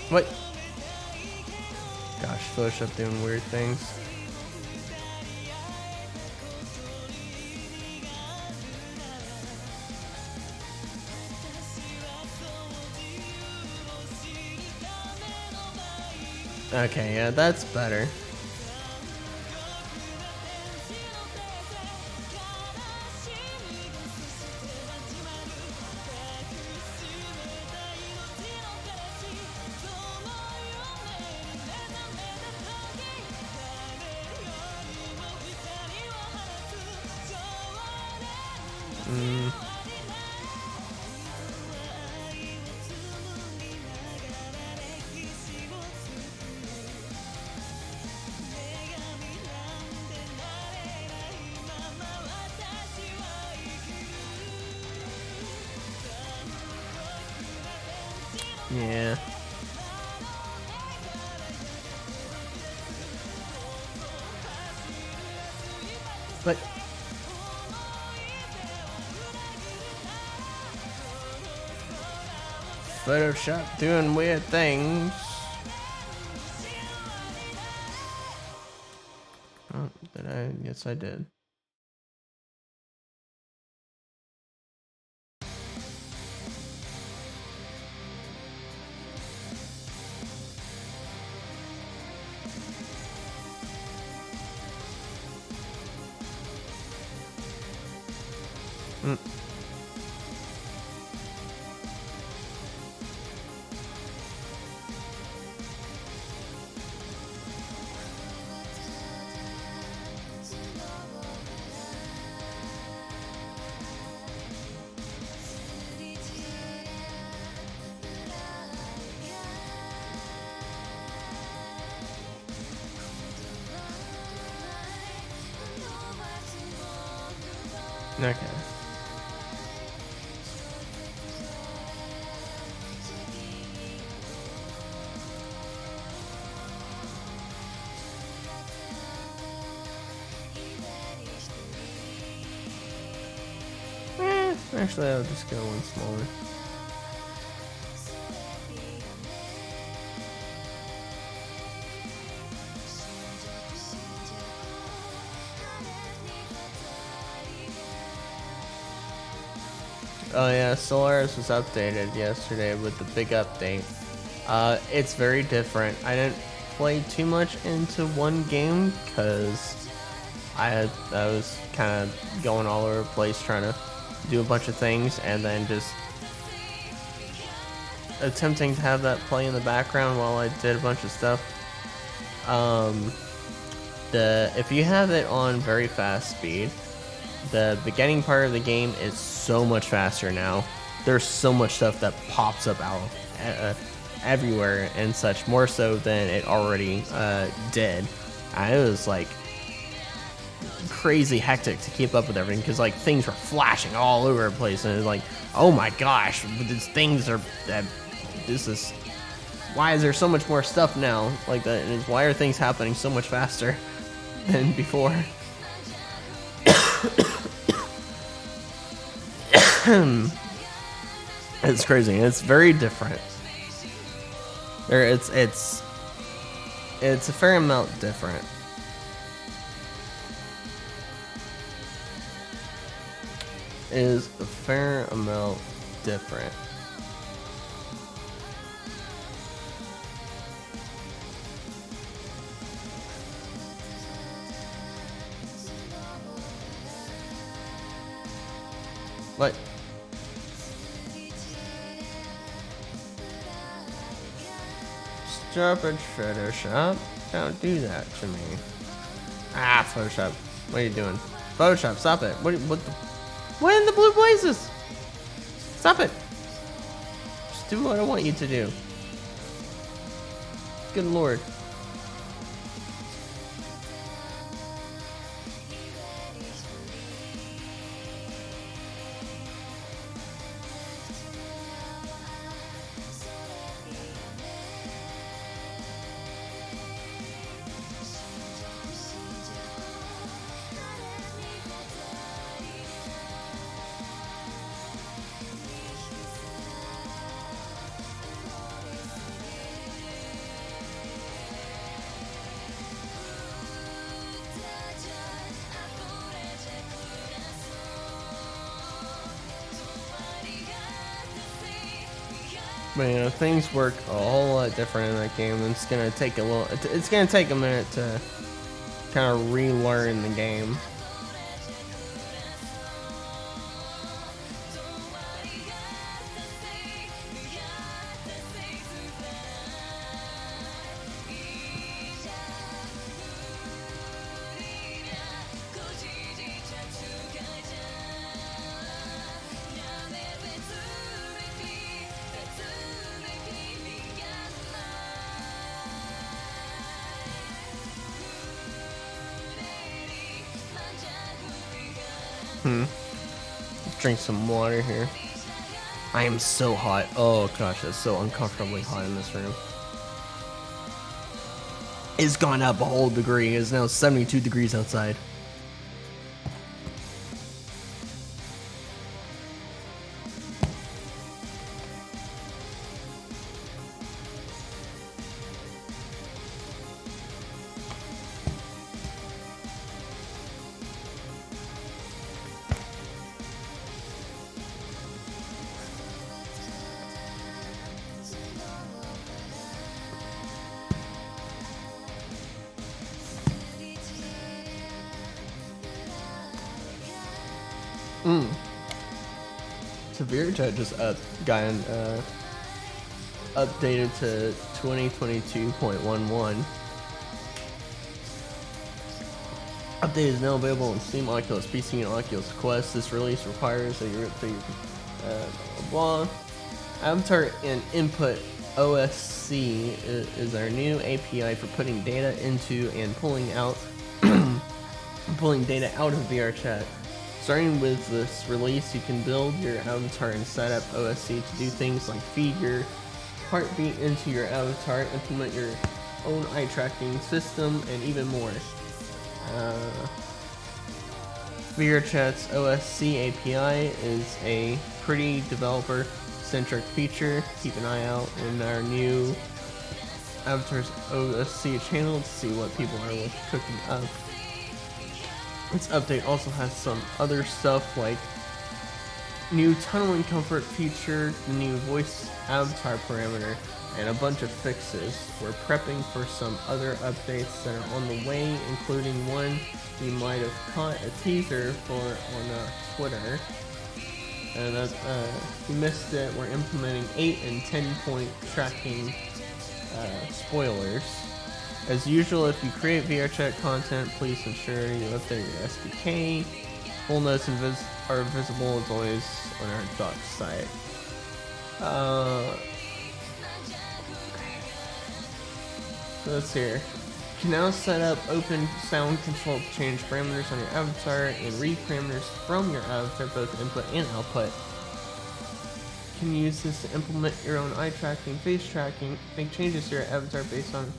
What? Gosh, Photoshop doing weird things. Okay, yeah, that's better. Yeah. But Photoshop doing weird things. Oh, did I? Yes, I did. Okay. Actually, I'll just go one smaller. Oh yeah, Solaris was updated yesterday with the big update. It's very different. I didn't play too much into one game because I was kind of going all over the place trying to do a bunch of things and then just attempting to have that play in the background while I did a bunch of stuff. If you have it on very fast speed, the beginning part of the game is so much faster now. There's so much stuff that pops up out everywhere and such, more so than it already did. It was like crazy hectic to keep up with everything because like things were flashing all over the place, and it's like, oh my gosh, these things are this is why is there so much more stuff now like that, and why are things happening so much faster than before? It's crazy. It's very different. It's a fair amount different. It is a fair amount different. What? Stop it, Photoshop. Don't do that to me. Ah, Photoshop. What are you doing? Photoshop, stop it. What in the blue blazes? Stop it. Just do what I want you to do. Good lord. But you know, things work a whole lot different in that game, and it's gonna take it's gonna take a minute to kind of relearn the game. Drink some water here. I am so hot. Oh gosh, it's so uncomfortably hot in this room. It's gone up a whole degree. It's now 72 degrees outside. So VRChat just updated to 2022.11. Update is now available on Steam, Oculus PC, and Oculus Quest. This release requires that you blah. Avatar and Input OSC is our new API for putting data into and pulling data out of VRChat. Starting with this release, you can build your avatar and set up OSC to do things like feed your heartbeat into your avatar, implement your own eye tracking system, and even more. VRChat's OSC API is a pretty developer-centric feature. Keep an eye out in our new Avatar's OSC channel to see what people are cooking up. This update also has some other stuff like new tunneling comfort feature, the new voice avatar parameter, and a bunch of fixes. We're prepping for some other updates that are on the way, including one you might have caught a teaser for on Twitter. And if you missed it, we're implementing 8 and 10-point tracking spoilers. As usual, if you create VRChat content, please ensure you update your SDK. Full notes are visible as always on our doc site. So let's hear. You can now set up open sound control to change parameters on your avatar and read parameters from your avatar, both input and output. You can use this to implement your own eye tracking, face tracking, make changes to your avatar based on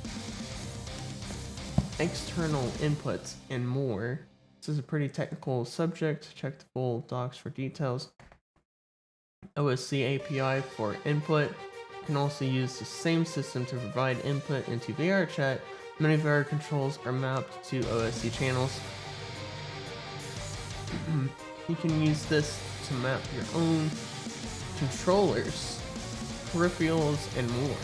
external inputs, and more. This is a pretty technical subject. Check the full docs for details. OSC API for input. You can also use the same system to provide input into VRChat. Many of our controls are mapped to OSC channels. You can use this to map your own controllers, peripherals, and more.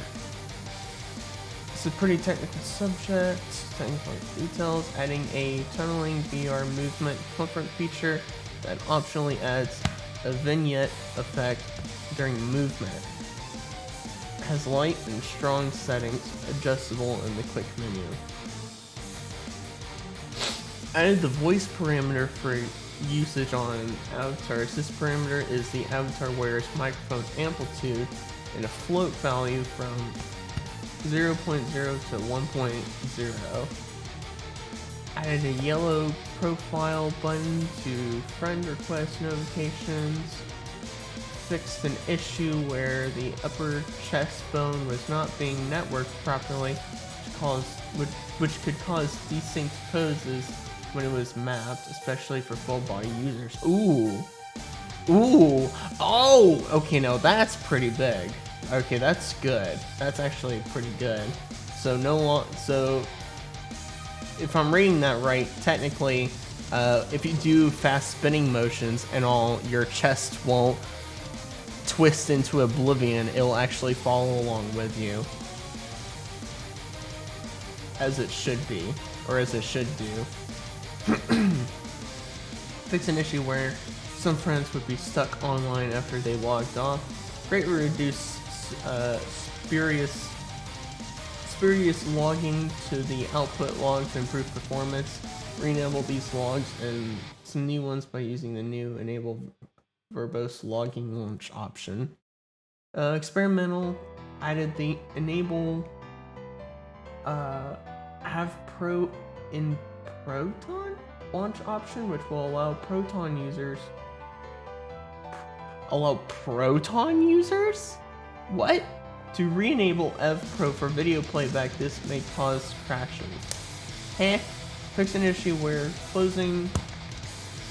It's a pretty technical subject, technical details, adding a tunneling VR movement comfort feature that optionally adds a vignette effect during movement. It has light and strong settings adjustable in the quick menu. Added the voice parameter for usage on avatars. This parameter is the avatar wearer's microphone amplitude and a float value from 0.0 to 1.0. Added a yellow profile button to friend request notifications. Fixed an issue where the upper chest bone was not being networked properly, which could cause desynced poses when it was mapped, especially for full body users. Ooh. Oh, okay, now that's pretty big. Okay, that's good. That's actually pretty good. So so if I'm reading that right, technically, if you do fast spinning motions and all, your chest won't twist into oblivion, it'll actually follow along with you. As it should be, or as it should do. Fix an issue where some friends would be stuck online after they logged off. Greatly reduce spurious logging to the output log to improve performance. Re-enable these logs and some new ones by using the new enable verbose logging launch option. Experimental added the enable have pro in Proton launch option, which will allow Proton users. What? To re-enable EvPro for video playback, this may cause crashes. Fix an issue where closing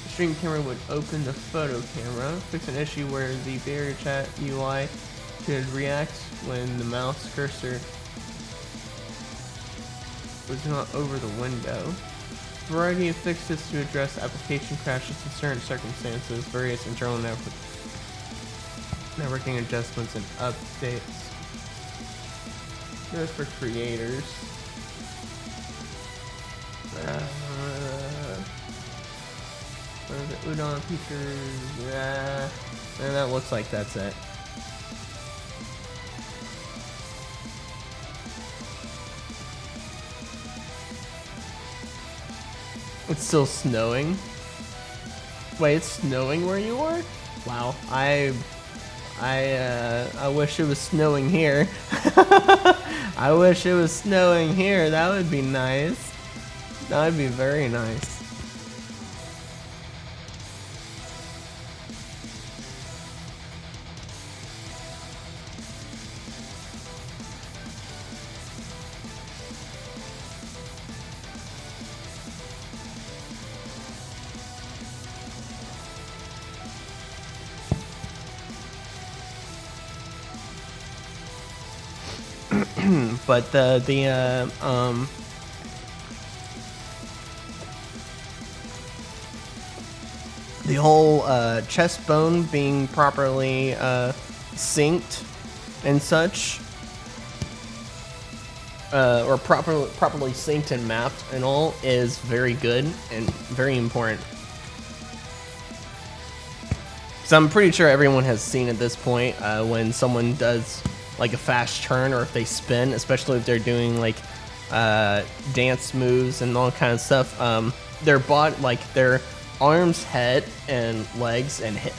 the stream camera would open the photo camera. Fix an issue where the VRChat UI could react when the mouse cursor was not over the window. Variety of fixes to address application crashes in certain circumstances, various internal networking adjustments and updates. Those for creators. What is it? Udon features. And that looks like that's it. It's still snowing. Wait, it's snowing where you are? Wow, I wish it was snowing here. I wish it was snowing here. That would be nice. That would be very nice. But the whole chest bone being properly synced and such, or properly synced and mapped and all, is very good and very important. So I'm pretty sure everyone has seen at this point when someone does like a fast turn, or if they spin, especially if they're doing like dance moves and all kind of stuff, their body, like their arms, head, and legs and hip,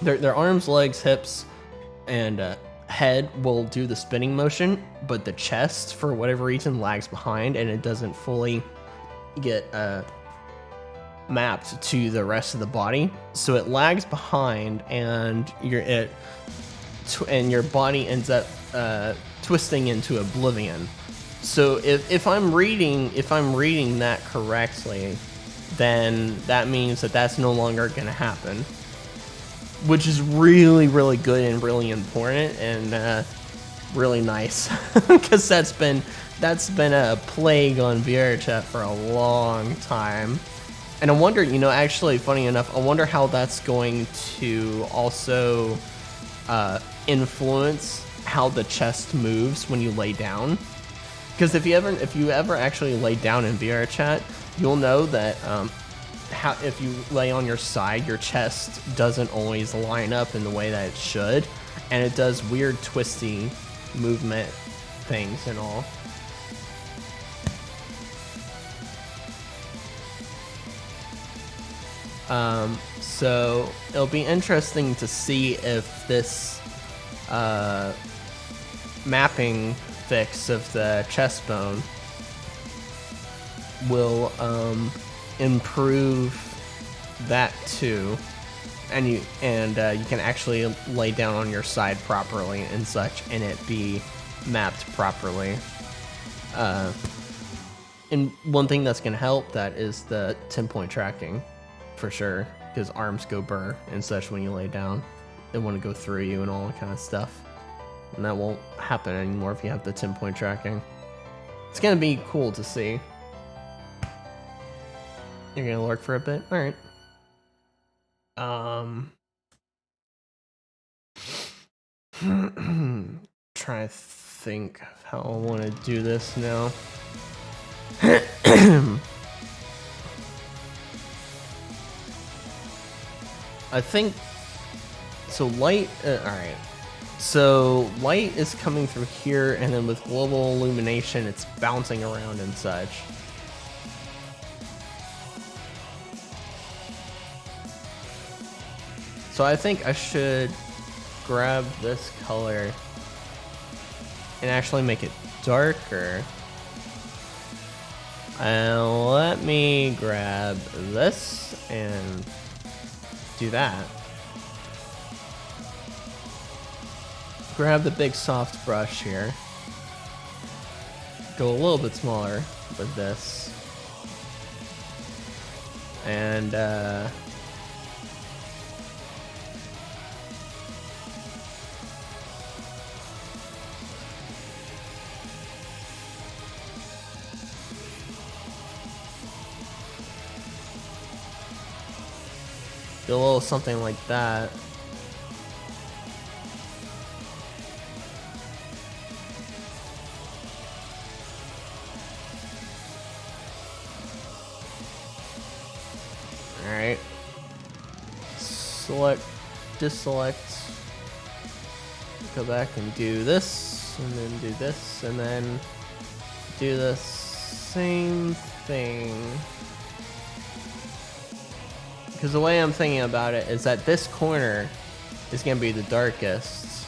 their arms, legs, hips, and head will do the spinning motion, but the chest, for whatever reason, lags behind and it doesn't fully get mapped to the rest of the body, so it lags behind, and your body ends up twisting into oblivion. So if I'm reading that correctly, then that means that that's no longer going to happen, which is really, really good and really important and really nice, because that's been a plague on VRChat for a long time. And I wonder, actually, funny enough, I wonder how that's going to also influence how the chest moves when you lay down. Because if you ever actually lay down in VRChat, you'll know that if you lay on your side, your chest doesn't always line up in the way that it should, and it does weird twisty movement things and all. So it'll be interesting to see if this mapping fix of the chest bone will improve that too, and you can actually lay down on your side properly and such, and it be mapped properly. And one thing that's gonna help that is the 10-point tracking, for sure, because arms go burr and such when you lay down. They want to go through you and all that kind of stuff, and that won't happen anymore if you have the 10-point tracking. It's gonna be cool to see. You're gonna lurk for a bit? Alright. Try to think of how I want to do this now. I think so. Light. All right. So light is coming through here, and then with global illumination, it's bouncing around and such. So I think I should grab this color and actually make it darker. And let me grab this and do that. Grab the big soft brush here. Go a little bit smaller with this. And do a little something like that. Alright. Select, deselect. Go back and do this, and then do this, and then do the same thing. Because the way I'm thinking about it is that this corner is going to be the darkest.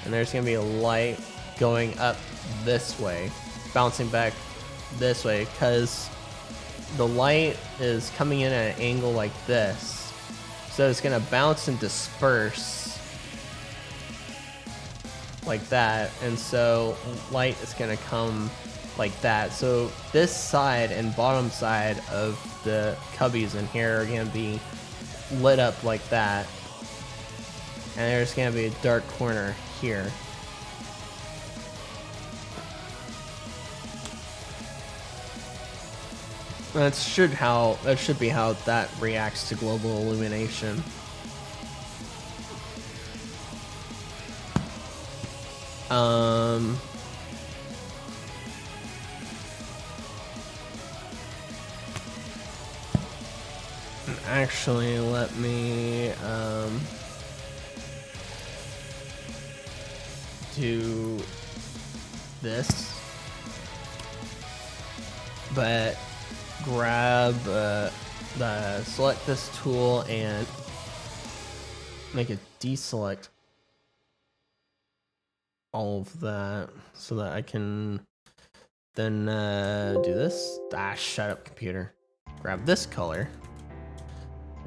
And there's going to be a light going up this way, bouncing back this way, because the light is coming in at an angle like this. So it's going to bounce and disperse like that. And so light is going to come like that. So this side and bottom side of the cubbies in here are going to be lit up like that. And there's going to be a dark corner here. That should be how that reacts to global illumination. Actually, let me do this, but grab select this tool and make it deselect all of that so that I can then do this. Shut up, computer. Grab this color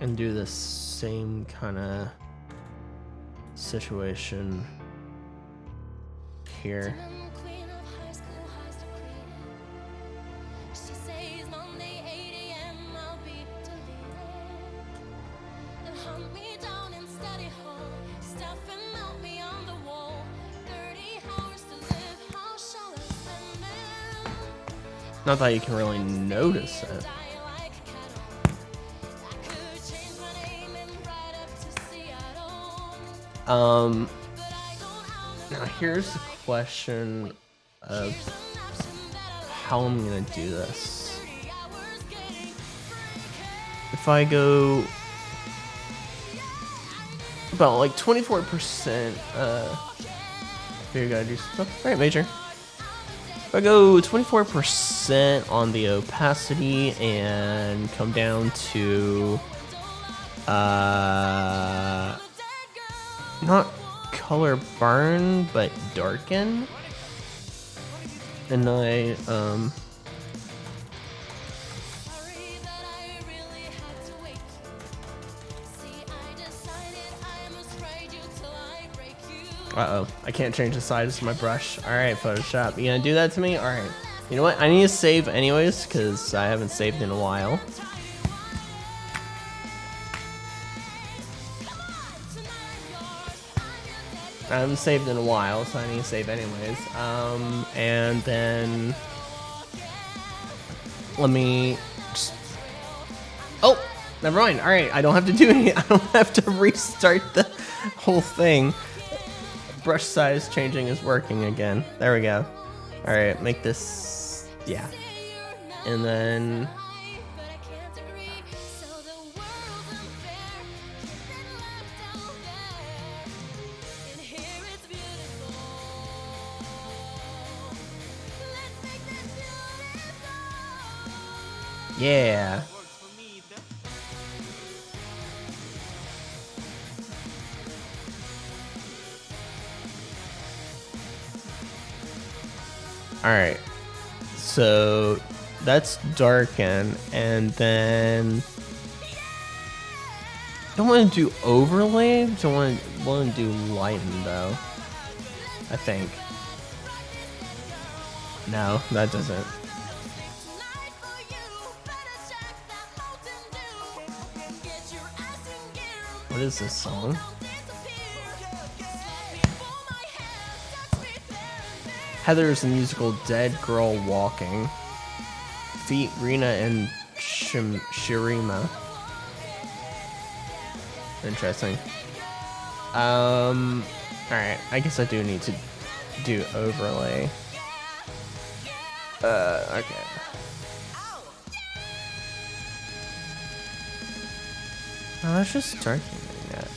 and do the same kind of situation here. Not that you can really notice it. Now here's the question of how I'm gonna do this. If I go about like 24%, here you gotta do stuff. Alright, Major. If I go 24% on the opacity and come down to not color burn but darken, and I uh-oh, I can't change the size of my brush. Alright, Photoshop, you gonna do that to me? Alright. You know what? I need to save anyways, because I haven't saved in a while. I haven't saved in a while, so I need to save anyways. And then let me just... Oh! Never mind. All right, I don't have to do any. I don't have to restart the whole thing. Brush size changing is working again. There we go. All right, make this, yeah. And then yeah. All right. So that's darken, and then don't want to do overlay. Don't want to do lighten though. I think. No, that doesn't. What is this song? Heather's the musical Dead Girl Walking. Feat Rina and Shirima. Interesting. Alright, I guess I do need to do overlay. Okay. Oh, let's just start doing that.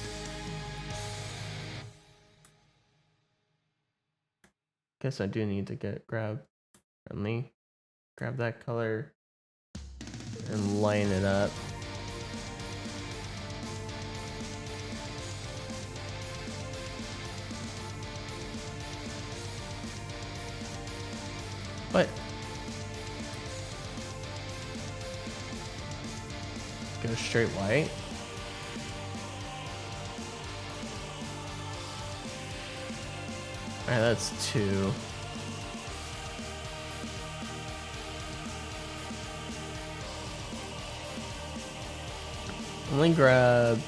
Guess I do need to grab that color and line it up. But go straight white. Alright, that's 2. Let me grab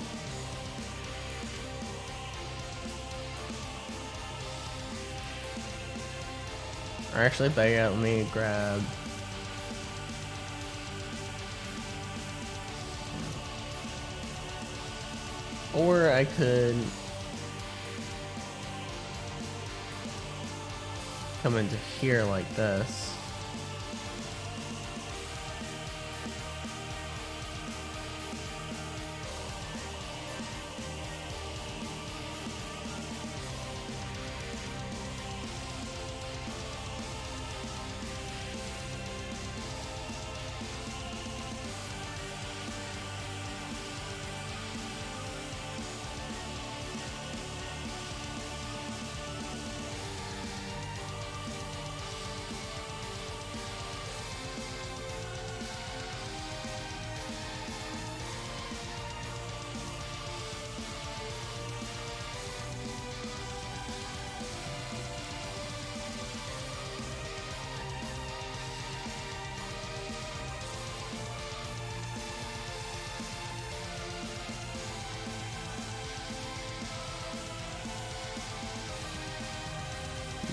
or actually back out, let me grab or I could come into here like this.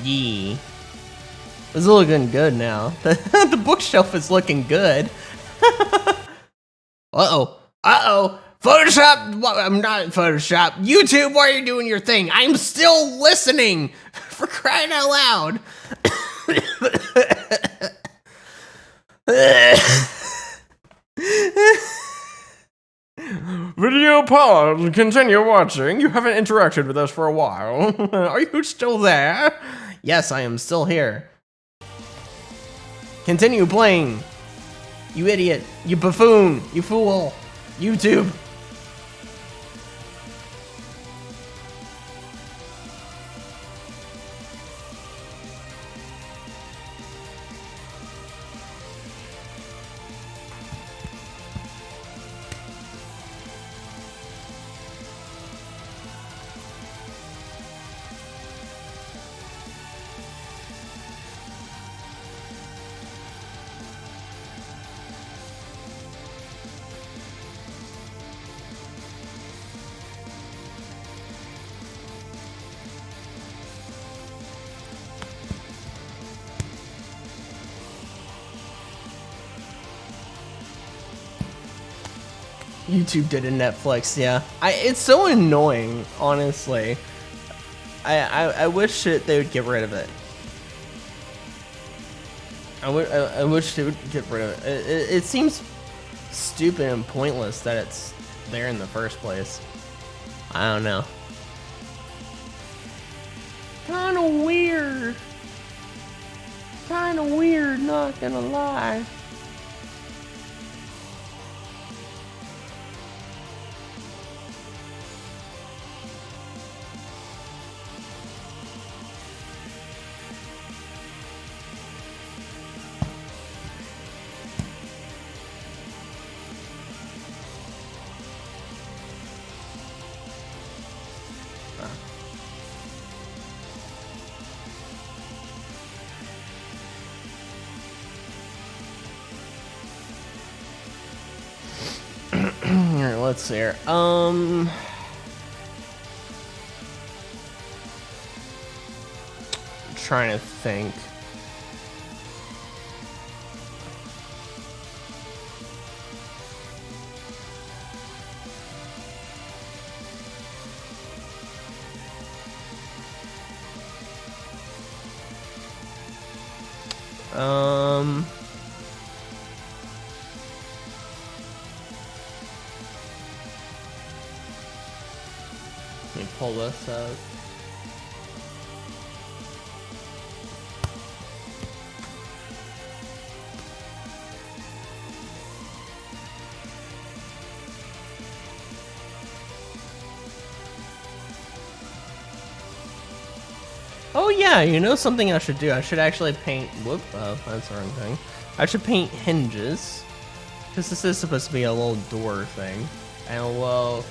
Yee. It's looking good now. The bookshelf is looking good. Uh-oh. Uh-oh. Photoshop. I'm not in Photoshop. YouTube, why are you doing your thing? I'm still listening. For crying out loud. Video pause. Continue watching. You haven't interacted with us for a while. Are you still there? Yes, I am still here. Continue playing. You idiot. You buffoon. You fool. YouTube. YouTube did in Netflix, yeah. It's so annoying, honestly. I wish they would get rid of it. I wish they would get rid of it. It seems stupid and pointless that it's there in the first place. I don't know. Kinda weird. Kinda weird, not gonna lie. Here, let's see here. Trying to think. Let me pull this out. Oh yeah, you know something I should do? I should actually paint, whoop, oh, that's the wrong thing. I should paint hinges, because this is supposed to be a little door thing, and a little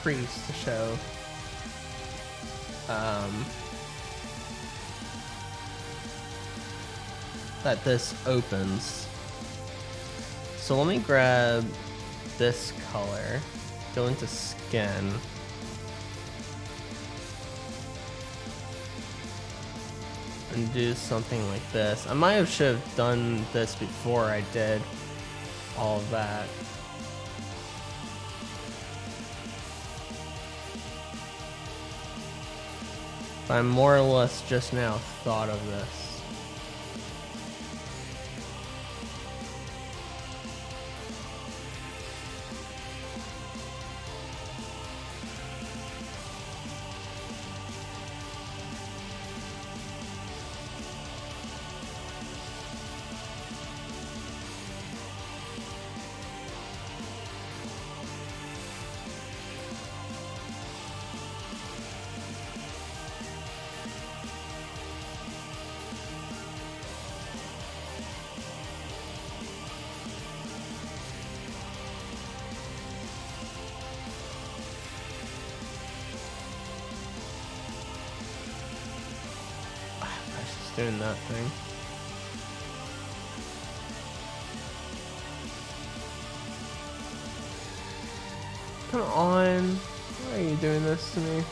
crease to show that this opens. So let me grab this color, go into skin, and do something like this. I might have should have done this before I did all of that. But I more or less just now thought of this. Doing that thing. Come on. Why are you doing this to me?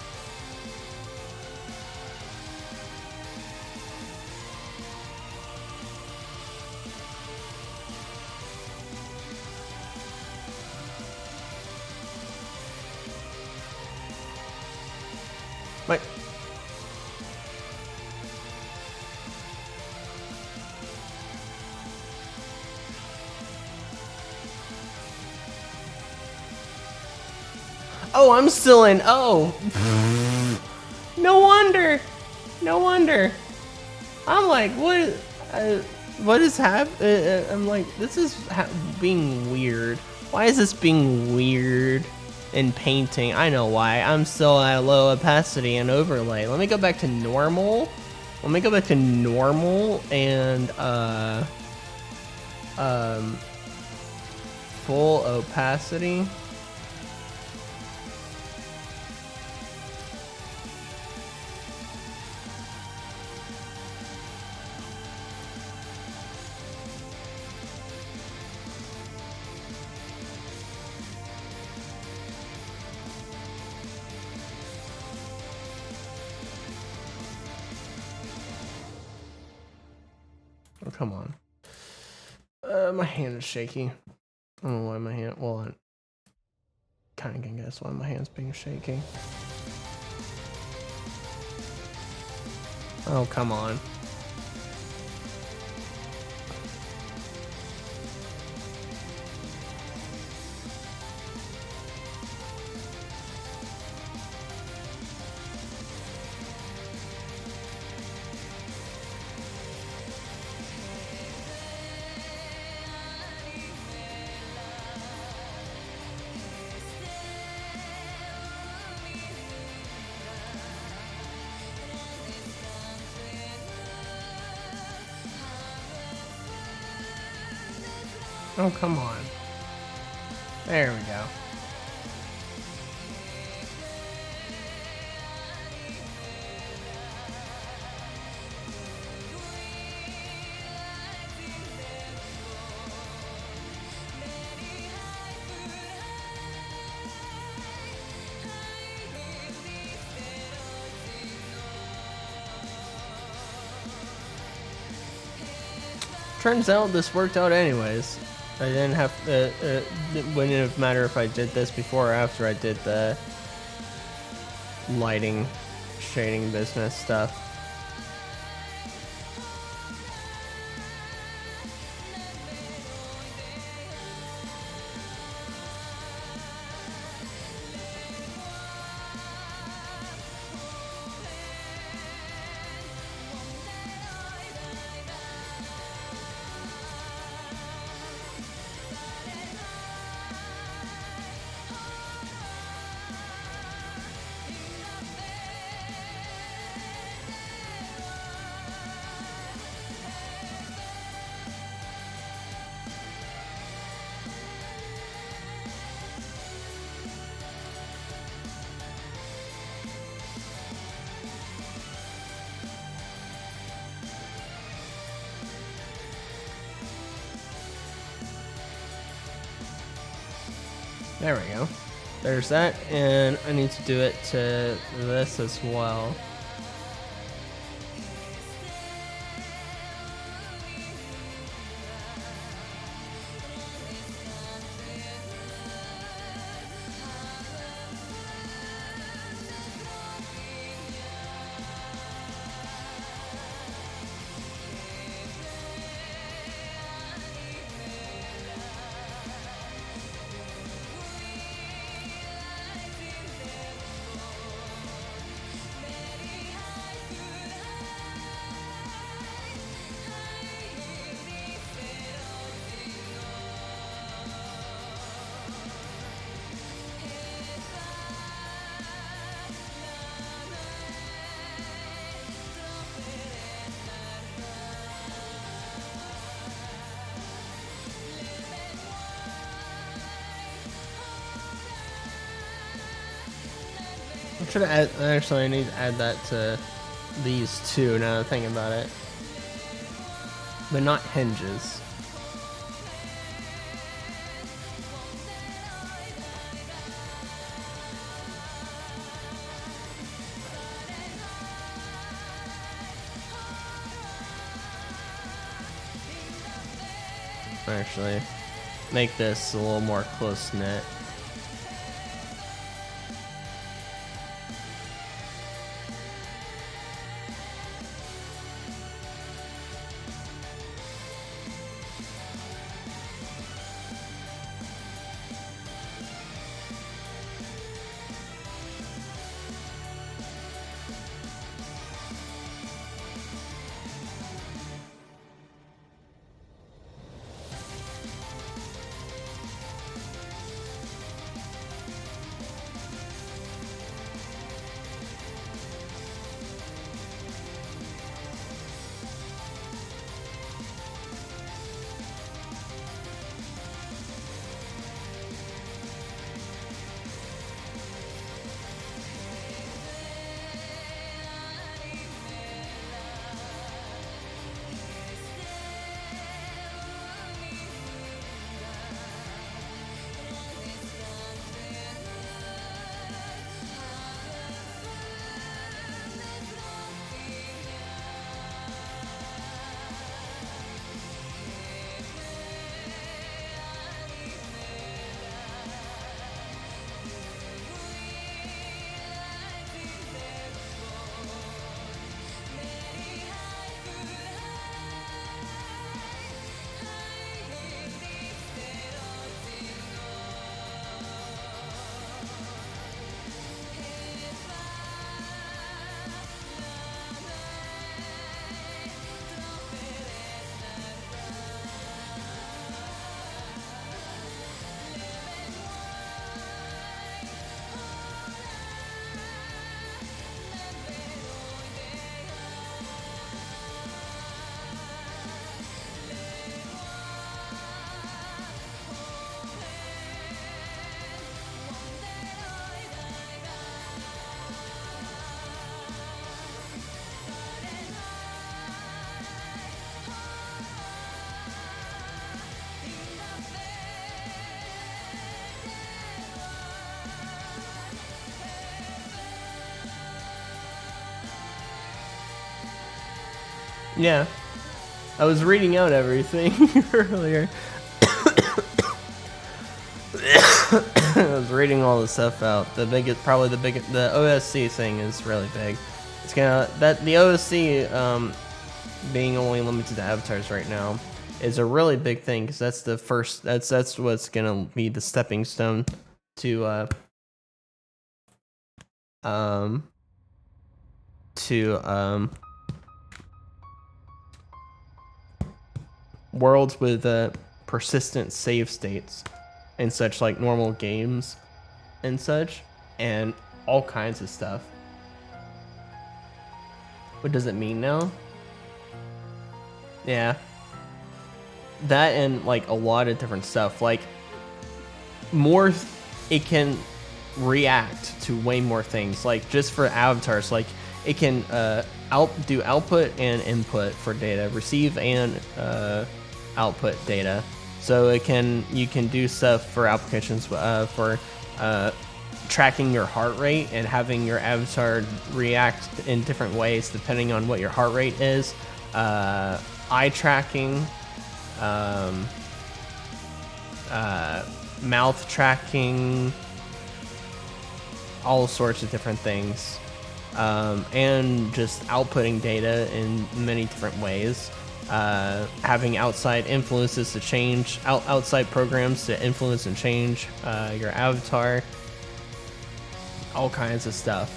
Wait. Oh, I'm still in. Oh. No wonder. No wonder. I'm like, what is happening? I'm like, this is being weird. Why is this being weird in painting? I know why. I'm still at low opacity and overlay. Let me go back to normal. Let me go back to normal and full opacity. Oh, come on. My hand is shaky. I don't know why my hand. Well, kind of can guess why my hand's being shaky. Oh, come on. Oh, come on. There we go. Turns out this worked out anyways. I didn't have it wouldn't have mattered if I did this before or after I did the lighting, shading business stuff. There we go. There's that, and I need to do it to this as well. I should add, actually I need to add that to these two now that I think about it. But not hinges. Actually, make this a little more close-knit. Yeah. I was reading out everything earlier. I was reading all the stuff out. The OSC thing is really big. It's gonna the OSC being only limited to avatars right now is a really big thing because that's the first. That's what's gonna be the stepping stone to worlds with persistent save states and such, like normal games and such, and all kinds of stuff. What does it mean now? Yeah. That and like a lot of different stuff. Like it can react to way more things. Like just for avatars, like it can do output and input for data, receive and output data. So you can do stuff for applications for tracking your heart rate and having your avatar react in different ways depending on what your heart rate is. Eye tracking, mouth tracking, all sorts of different things, and just outputting data in many different ways. Having outside influences to change, outside programs to influence and change your avatar, all kinds of stuff.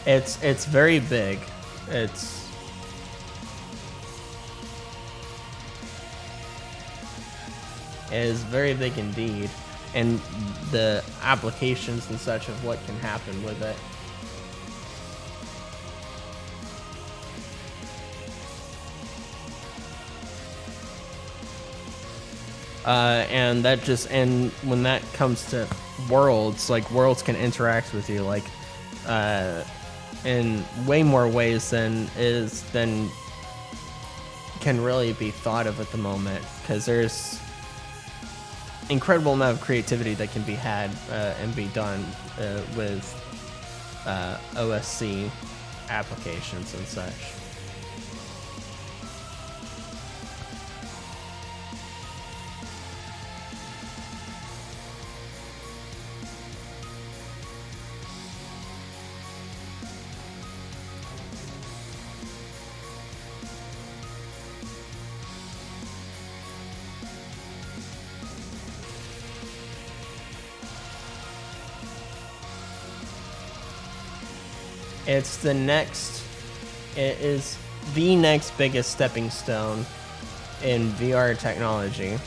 It's very big. It is very big indeed, and the applications and such of what can happen with it. And when that comes to worlds, like worlds can interact with you like in way more ways than can really be thought of at the moment, because there's incredible amount of creativity that can be had and be done with OSC applications and such. It is the next biggest stepping stone in VR technology.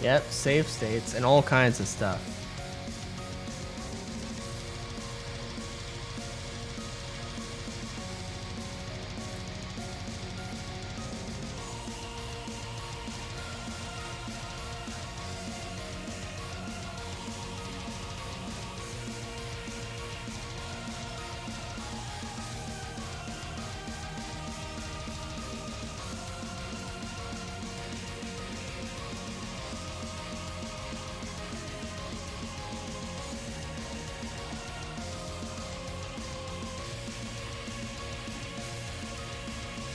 Yep, save states and all kinds of stuff.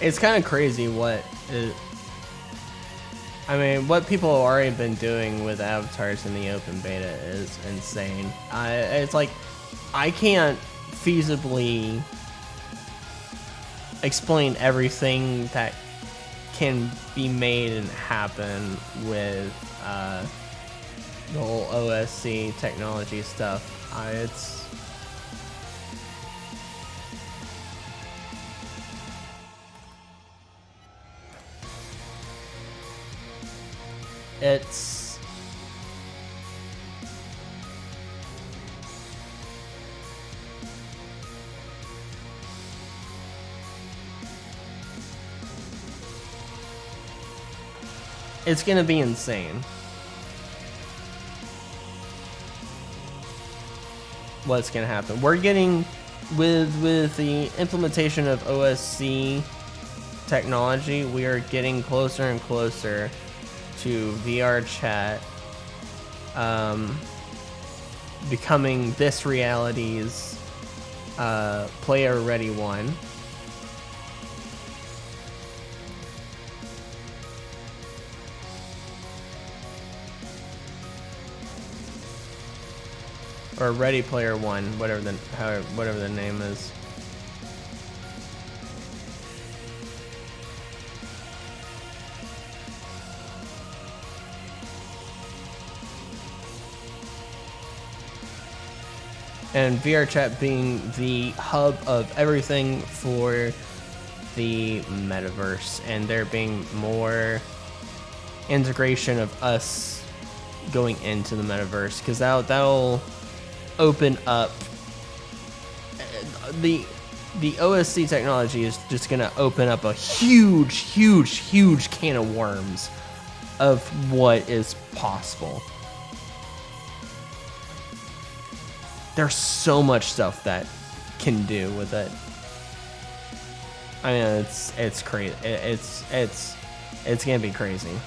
It's kind of crazy what people have already been doing with avatars in the open beta is insane. It's like I can't feasibly explain everything that can be made and happen with the whole OSC technology stuff. It's It's gonna be insane. What's gonna happen? We're getting with the implementation of OSC technology, we are getting closer and closer to VR chat becoming this reality's player ready one. Or Ready Player One, whatever the name is. And VRChat being the hub of everything for the metaverse, and there being more integration of us going into the metaverse, because that'll open up the OSC technology is just gonna open up a huge can of worms of what is possible. There's so much stuff that can do with it. I mean, it's crazy. It's gonna be crazy.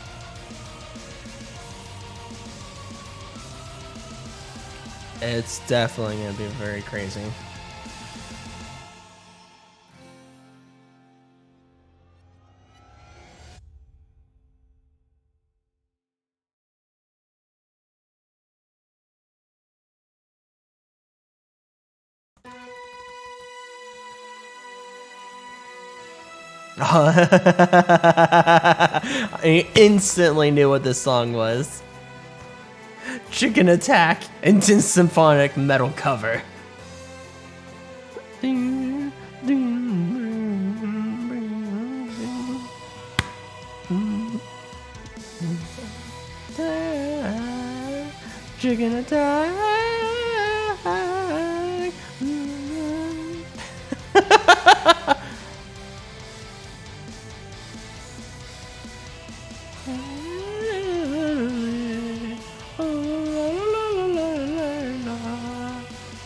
It's definitely gonna be very crazy. I instantly knew what this song was. Chicken Attack, Intense Symphonic Metal Cover. Chicken Attack.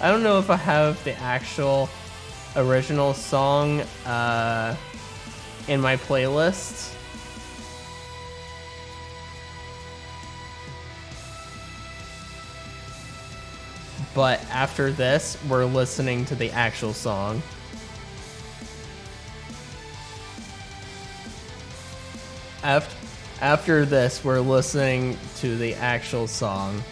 I don't know if I have the actual original song in my playlist. But after this, we're listening to the actual song. After this, we're listening to the actual song.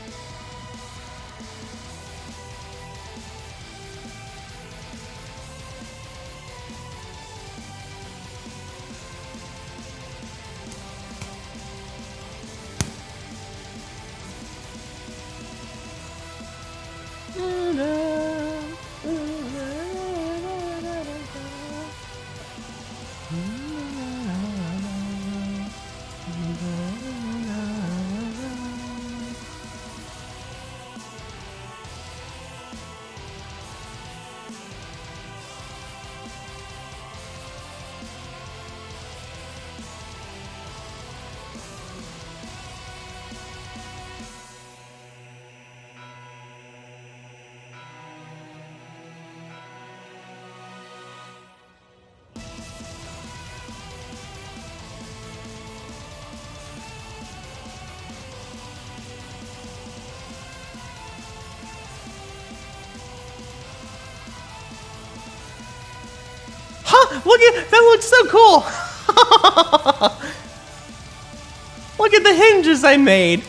Look at that! Looks so cool. Look at the hinges I made.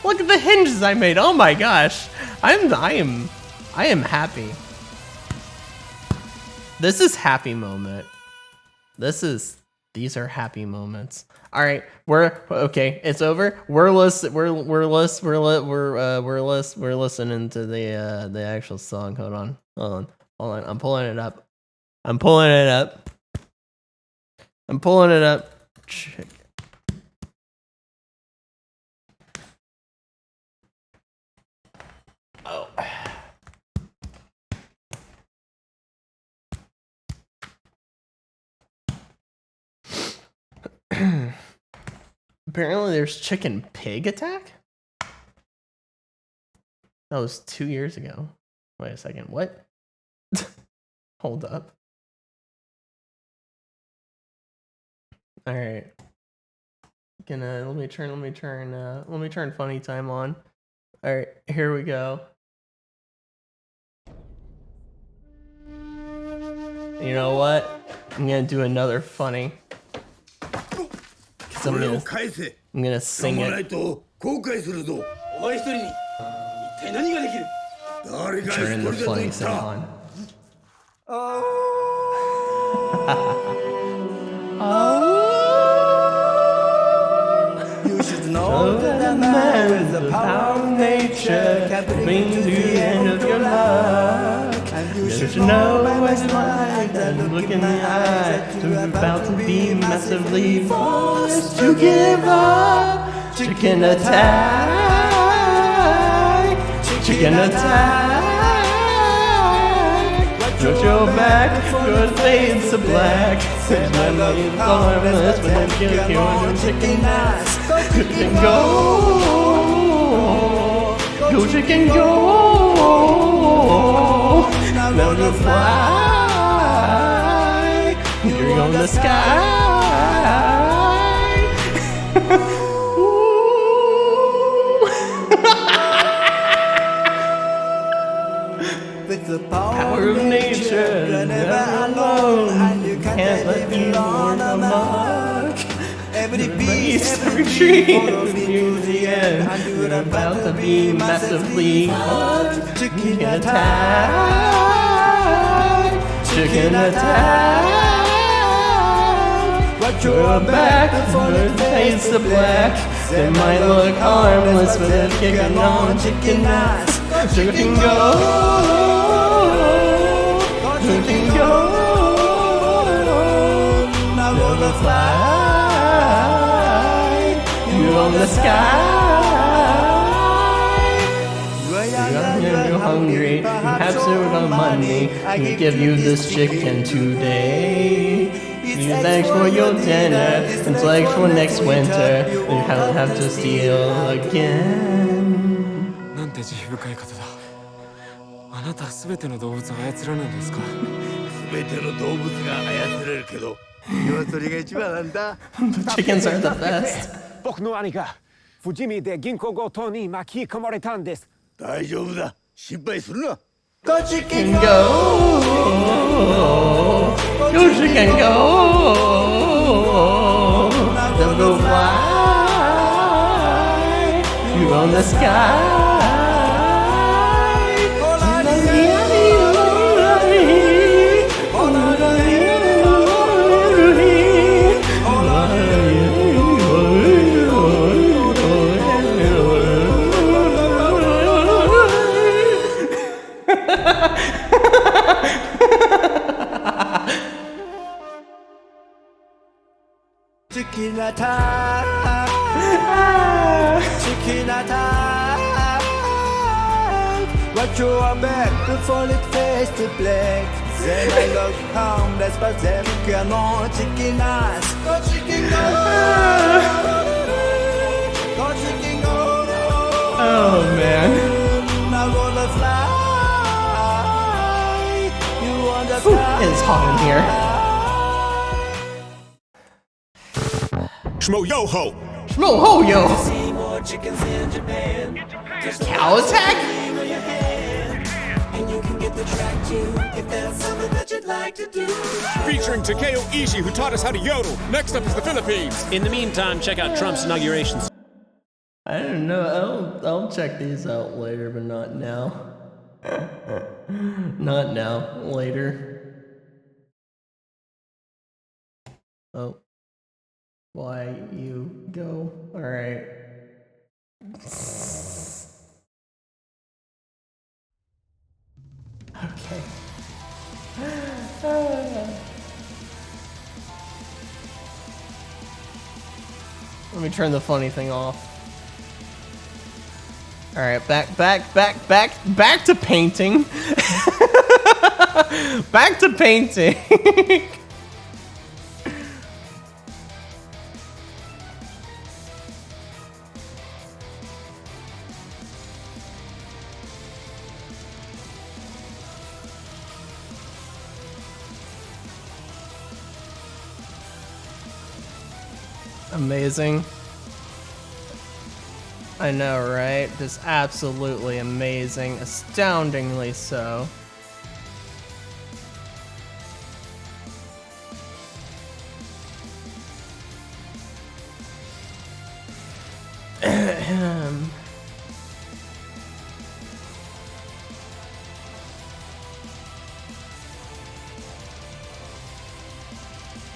Look at the hinges I made. Oh my gosh, I am happy. This is happy moment. These are happy moments. All right, okay. It's over. We're listening to the actual song. Hold on. I'm pulling it up. Check. Oh. Apparently there's chicken pig attack? That was 2 years ago. Wait a second, what? Hold up. Alright. Let me turn funny time on. Alright, here we go. You know what? I'm gonna do another funny. Cause I'm gonna sing it. Turn the funny thing on. You should know that a man is the power of nature can bring to the end of your luck. And you should know as light that look in the eye you're about to be massively forced to give up. Chicken attack, chicken attack. Put your back, your face to black. Said my love is harmless, but then kill your chicken ass. Chicken go, go chicken go. Now you fly, you're on the sky. With the power of nature, you're never alone, and you can't let me on a mark. Every beast, every tree, follows me to the end, and you're about to be massively hot. Chicken attack, chicken attack. Watch your back before it fades to black. They might look harmless, but they're kicking on chicken ass. Chicken go, chicken go. Now gonna fly. You're on the sky. You're hungry. You have food on Monday. I can give you this chicken today. It's thanks for your dinner. It's thanks for next winter. You have to steal again. なんて慈悲深い方だ。あなたすべての動物を操らないんですか。すべての動物が操れるけど、鶏が一番なんだ。Chickens are the best. 僕の兄が富士見で銀行強盗に巻き込まれたんです。大丈夫だ。心配するな。Go chicken Go, go chicken go. They'll go fly. You're on the sky. Chicken attack, chicken attack. Watch your back before it fades to black. Then I look harmless, but then can on chicken ass. Go chicken go, go chicken go. Oh man. Now gonna fly. You wanna fly. It's hot in here. Shmo yo ho! Shmo ho yo! See more chickens in Japan. Cow attack? And you can get the track too if that's something that you'd like to do. Featuring Takeo Ishii, who taught us how to yodel. Next up is the Philippines. In the meantime, check out Trump's inauguration. I don't know. I'll check these out later, but not now. Not now. Later. Oh. Why you go? Alright. Okay. Let me turn the funny thing off. Alright, back to painting. Back to painting. Amazing. I know, right? Just absolutely amazing. Astoundingly so.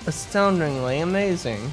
Astoundingly amazing.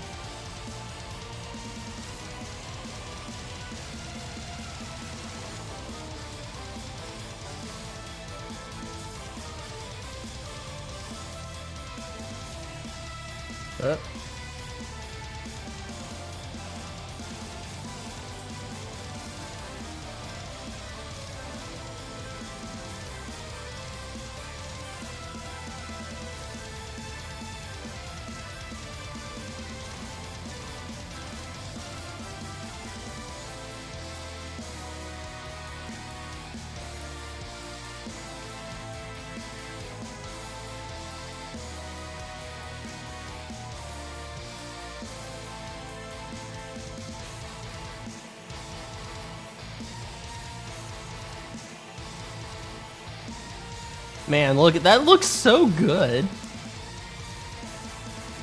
Man, look at that. Looks so good.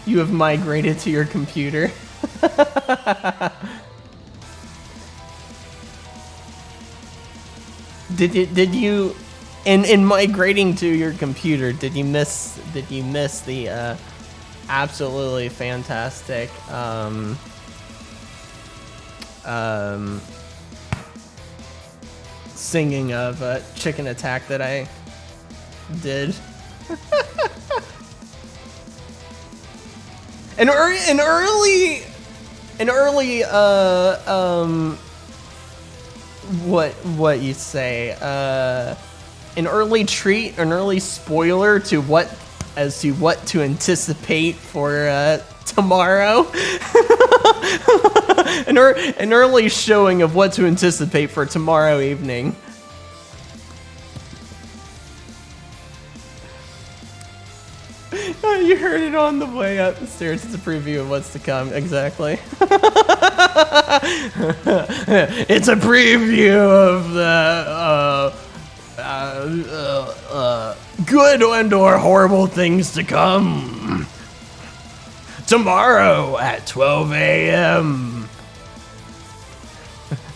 You have migrated to your computer. Did you in migrating to your computer, did you miss the absolutely fantastic singing of Chicken Attack that I did? An early what you say, an early treat, an early spoiler to what to anticipate for tomorrow. An early showing of what to anticipate for tomorrow evening. You heard it on the way upstairs. It's a preview of what's to come. Exactly. It's a preview of the good and or horrible things to come. Tomorrow at 12 a.m.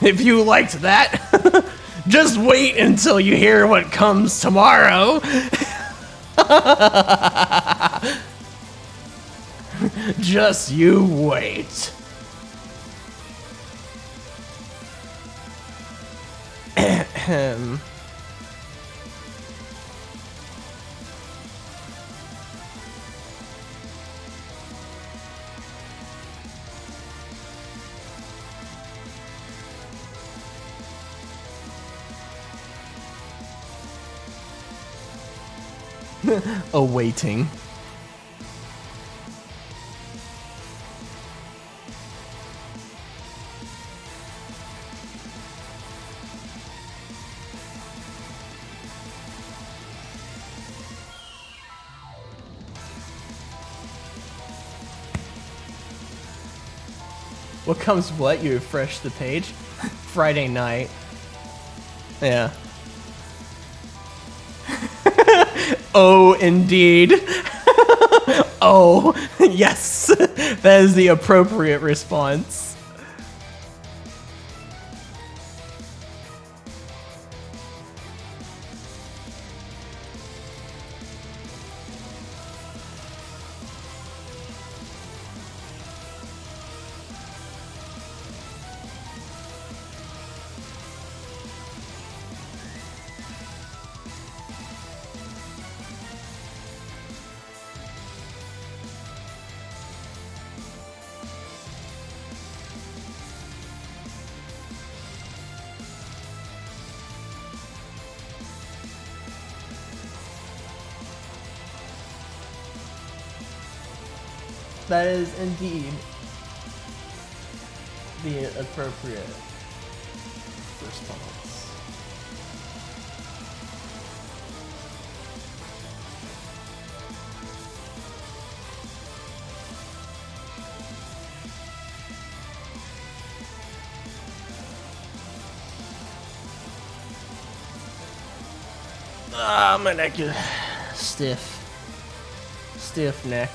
If you liked that, just wait until you hear what comes tomorrow. Just you wait. Awaiting. What comes what? You refresh the page? Friday night. Yeah. Oh, indeed. Oh, yes. That is the appropriate response. That is indeed the appropriate response. Ah, my neck is stiff. Stiff neck.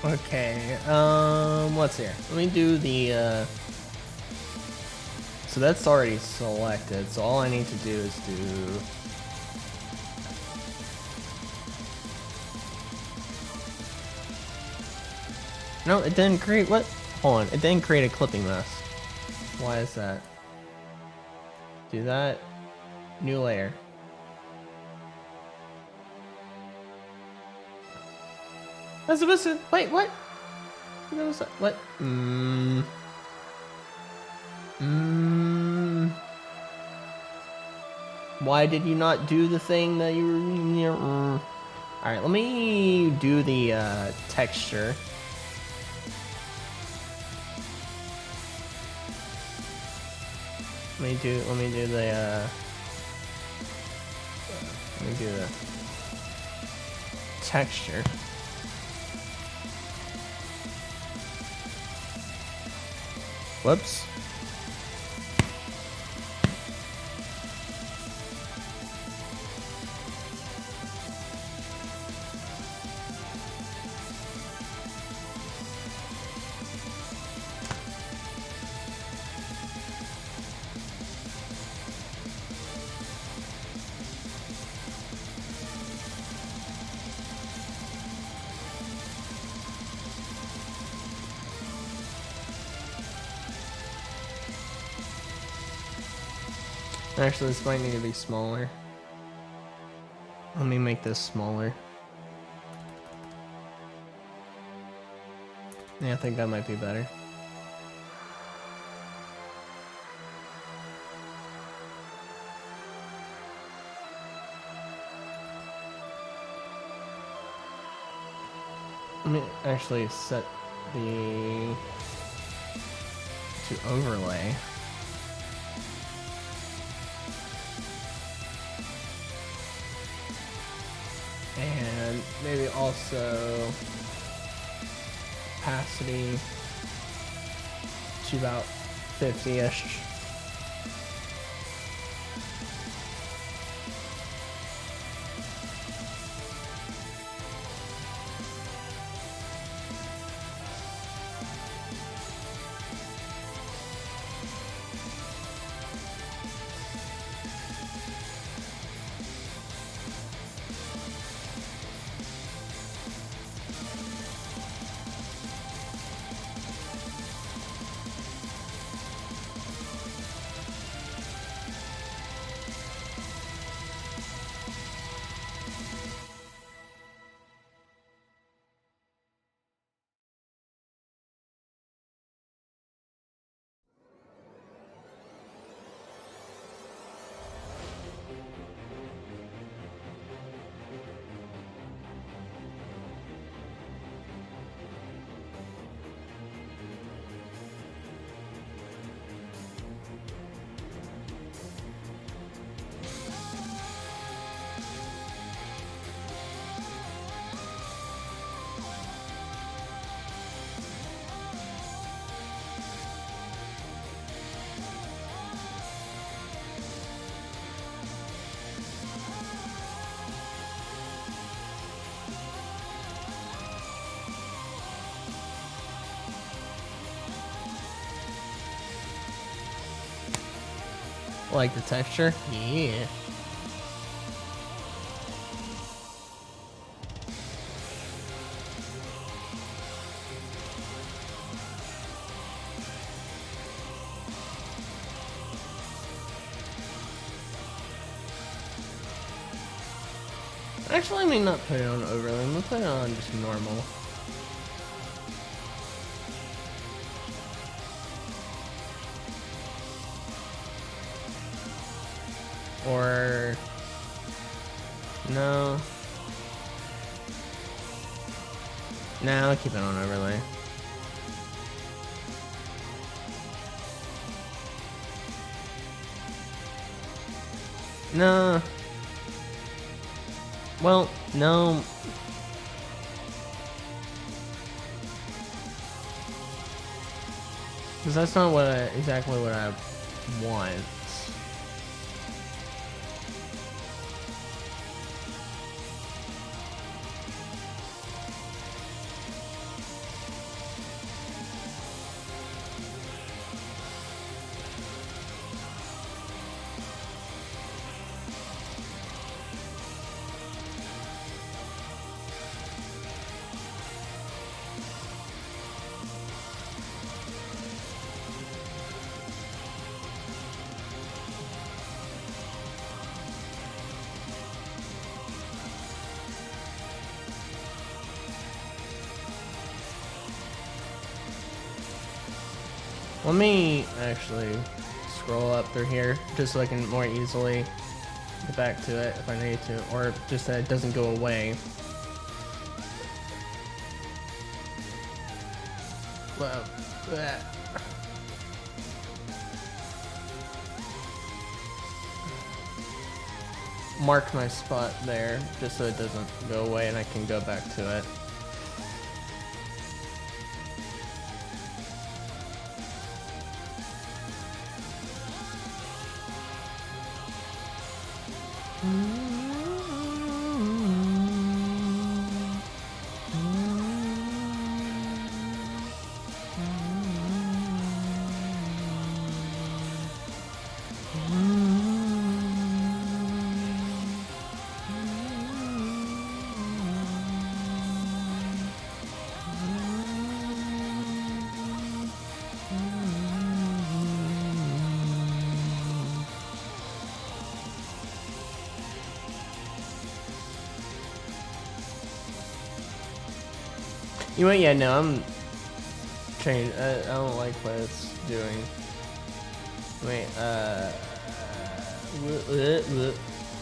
Okay, what's here? Let me do the, so that's already selected, so all I need to do is do... No, it didn't create, what? Hold on, it didn't create a clipping mess. Why is that? Do that. New layer. That's supposed to, wait, what? That was, what? Why did you not do the thing that you were... Alright, let me do the texture. Let me do the texture. Whoops. Actually, this might need to be smaller. Let me make this smaller. Yeah, I think that might be better. Let me actually set the to overlay. And maybe also opacity to about 50-ish. Like the texture? Yeah. Actually, I may not put it on overlay. I'm gonna put it on just normal. Or no. No, I'll keep it on overlay. No. Well, no. Because that's not what exactly what I want. Let me actually scroll up through here just so I can more easily get back to it if I need to, or just that it doesn't go away. Well, mark my spot there just so it doesn't go away and I can go back to it. You know what? Yeah, no, I'm changed. I don't like what it's doing. Wait,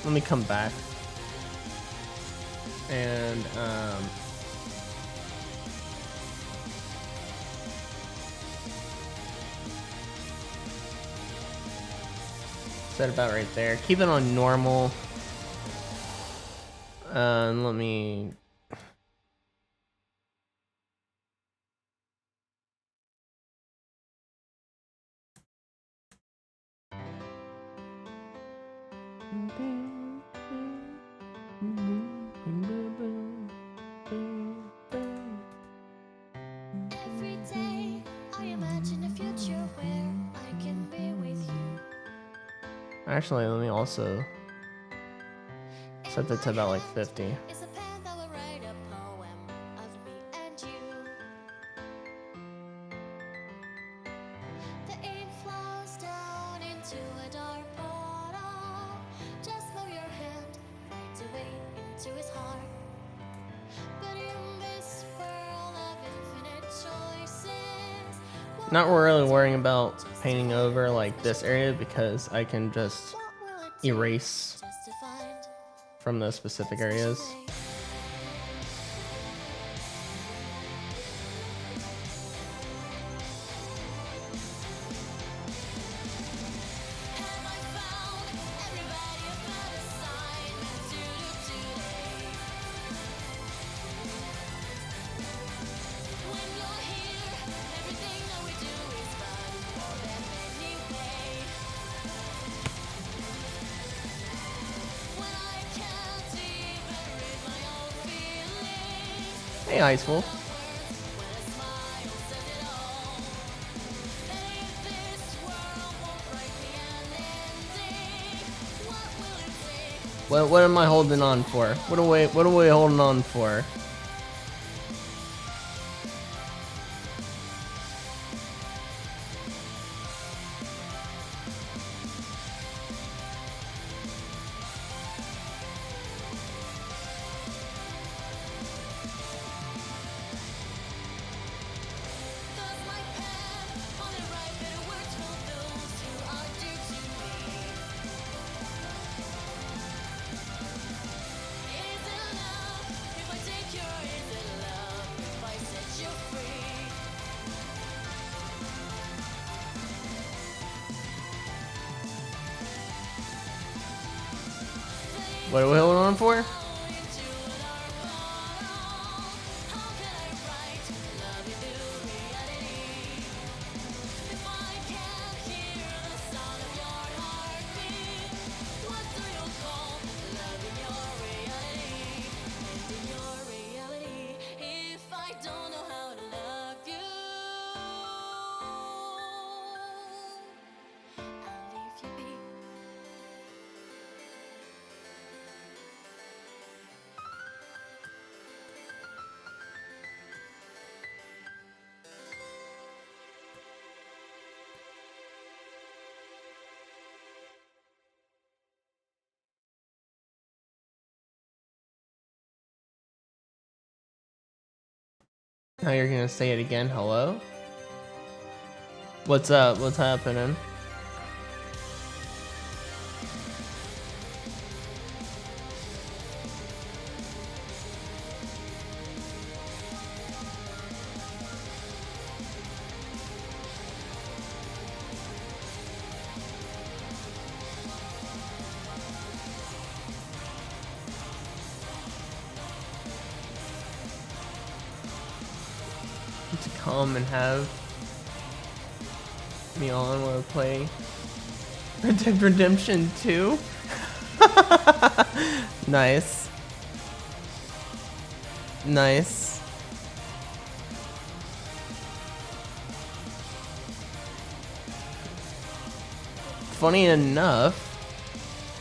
let me come back. And, set about right there. Keep it on normal. And let me... Every day I imagine a future where I can be with you. Actually, let me also set that to about like 50. It's a pen that will write a poem of me and you. The ink flows down into a dark bottle. Just move your hand right away into his heart. But in this world of infinite choices, Not really worrying about painting over like this area because I can just what will it take erase just to find from those specific areas. space? Have I found everybody about a sign to do today? When you're here, everything that we do is fun for them anyway. When I can't even read my own feelings, Hey, Ice Wolf. when a smile says it all. And if this world won't write me an ending, What am I holding on for? What are we holding on for? What are we holding on for? Now you're gonna say it again. Hello? What's up? What's happening? To come and have me on while I play Red Dead Redemption 2. Nice. Nice. Funny enough,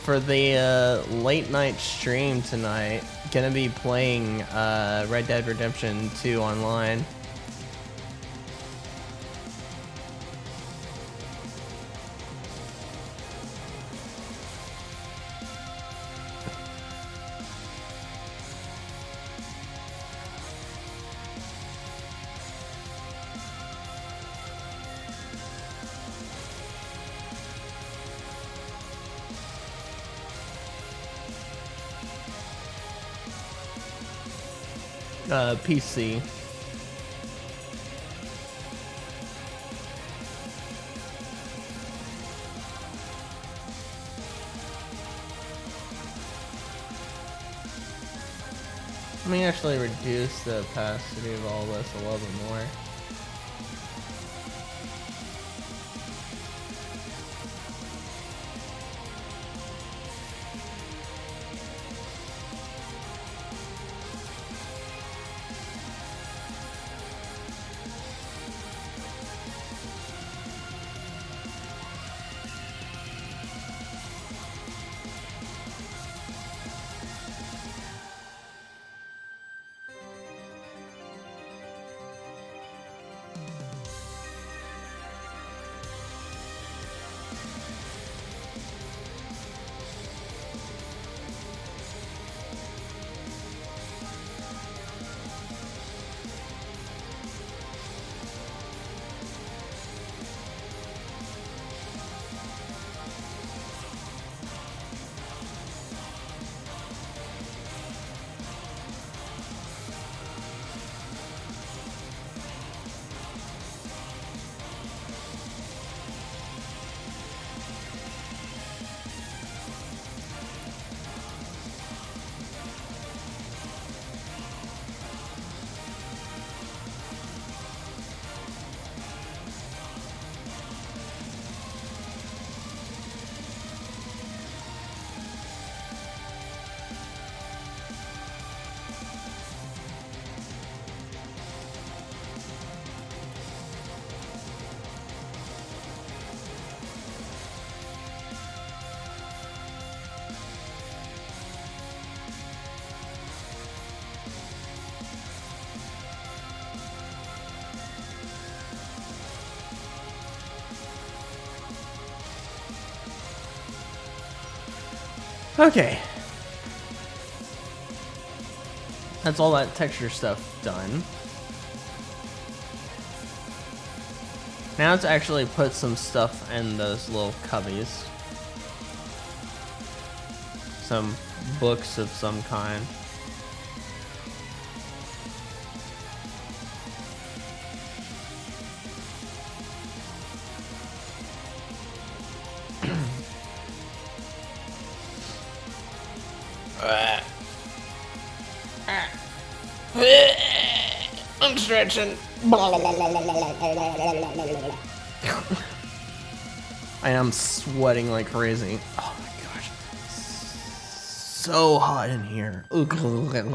for the late night stream tonight, gonna be playing Red Dead Redemption 2 online. PC. Let me actually reduce the opacity of all this a little bit more. Okay. That's all that texture stuff done. Now to actually put some stuff in those little cubbies. Some books of some kind. I'm stretching. I am sweating like crazy. Oh my gosh. So hot in here. Oh, good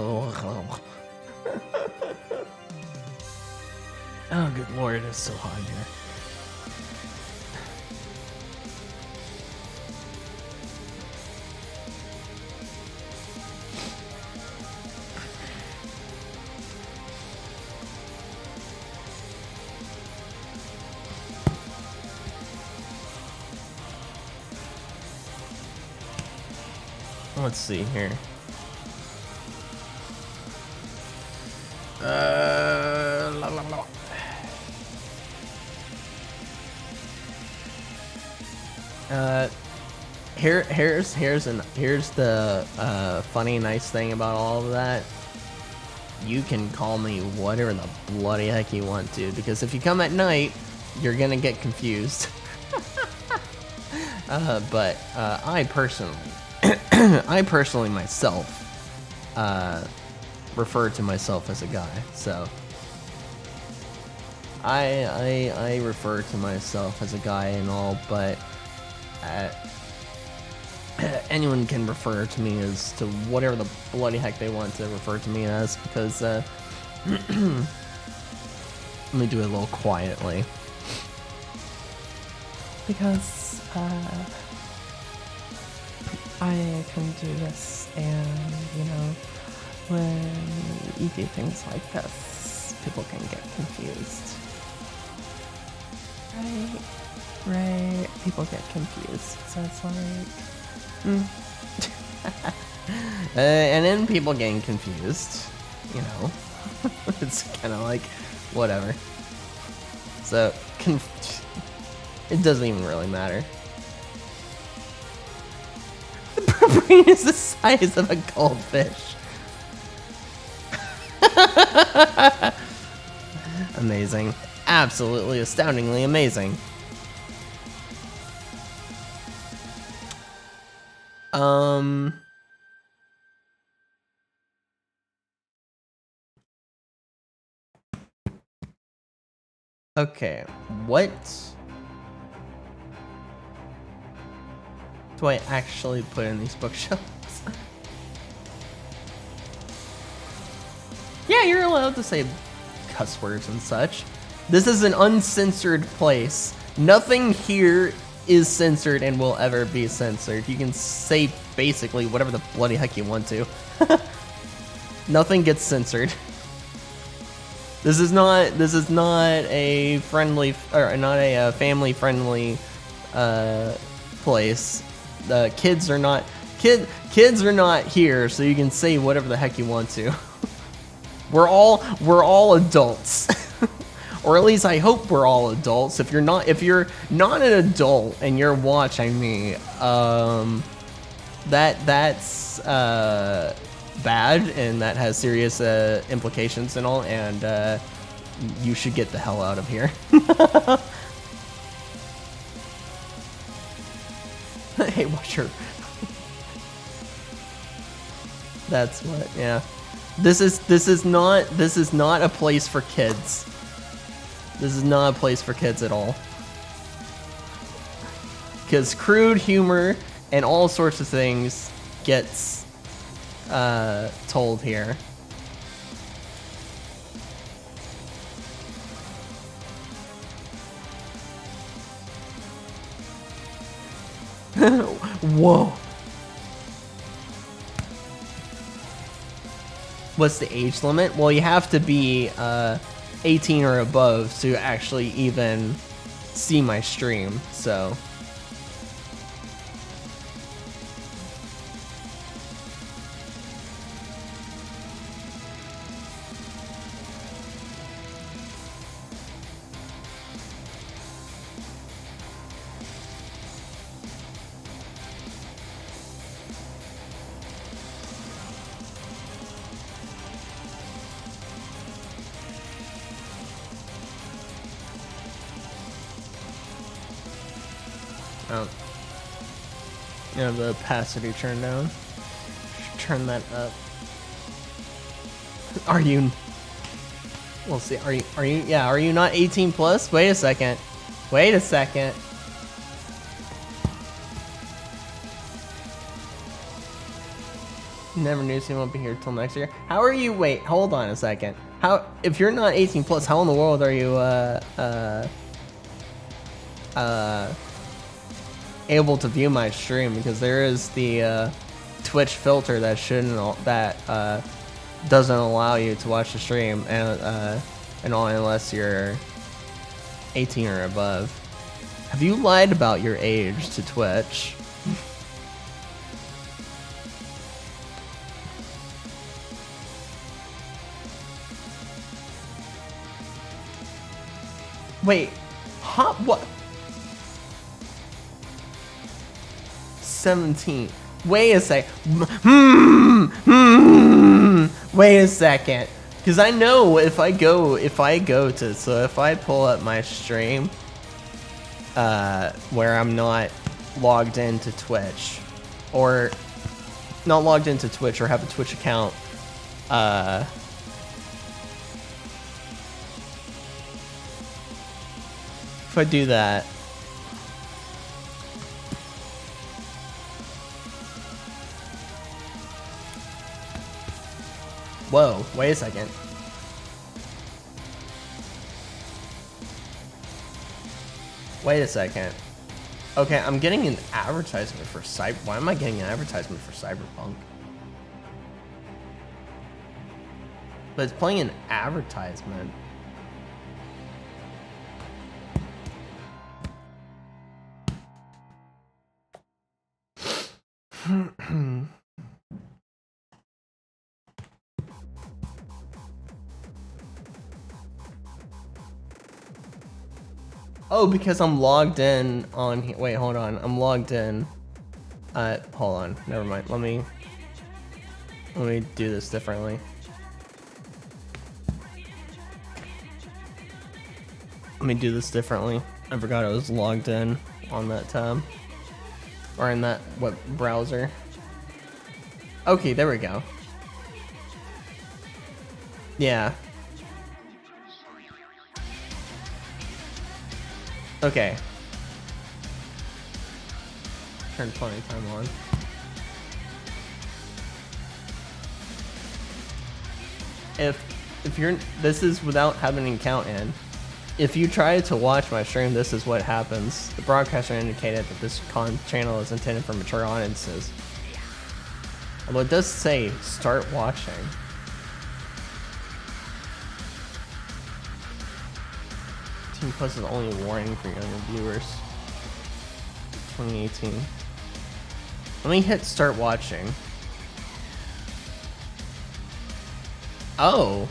lord, it's so hot in here. Let's see here. La, la, la. Here's the funny, nice thing about all of that. You can call me whatever the bloody heck you want to, because if you come at night, you're gonna get confused. But I personally myself refer to myself as a guy, so I refer to myself as a guy and all, but anyone can refer to me as to whatever the bloody heck they want to refer to me as, because let me do it a little quietly, because I can do this, and you know, when you do things like this, people can get confused. Right, people get confused, so it's like, and then people getting confused, you know, it's kind of like, whatever, so, it doesn't even really matter. The brain is the size of a goldfish. Amazing. Absolutely, astoundingly amazing. Okay, what do I actually put in these bookshelves? Yeah, you're allowed to say cuss words and such. This is an uncensored place. Nothing here is censored and will ever be censored. You can say basically whatever the bloody heck you want to. Nothing gets censored. This is not a friendly, or not a family friendly place. The kids are not here, so you can say whatever the heck you want to. We're all adults. Or at least I hope we're all adults. If you're not an adult and you're watching me, that's bad, and that has serious implications and all, and you should get the hell out of here. Hey, watch her. That's what, yeah. This is not a place for kids. This is not a place for kids at all. Because crude humor and all sorts of things gets told here. Whoa. What's the age limit? Well, you have to be 18 or above to actually even see my stream, so. Oh. You have the opacity turned down. Should turn that up. Are you? We'll see. Are you? Yeah. Are you not 18 plus? Wait a second. Wait a second. Never knew, so you won't be here till next year. How are you? Wait, hold on a second. How? If you're not 18 plus, how in the world are you able to view my stream? Because there is the Twitch filter that doesn't allow you to watch the stream, and only unless you're 18 or above. Have you lied about your age to Twitch? Wait, huh? What? 17. Wait a sec. Wait a second. Because I know if I pull up my stream, where I'm not logged into Twitch, or not logged into Twitch or have a Twitch account, if I do that, whoa, wait a second. Wait a second. Okay, I'm getting an advertisement for why am I getting an advertisement for Cyberpunk? But it's playing an advertisement. Oh, because I'm logged in on here. Wait, hold on. I'm logged in. Hold on. Never mind. Let me do this differently. Let me do this differently. I forgot I was logged in on that tab. Or in that web browser. Okay, there we go. Yeah. Okay. Turn plenty time on. If you're, this is without having an account in. If you try to watch my stream, this is what happens. The broadcaster indicated that this channel is intended for mature audiences. Although it does say start watching. Team Plus is only a warning for younger viewers. 2018. Let me hit start watching. Oh.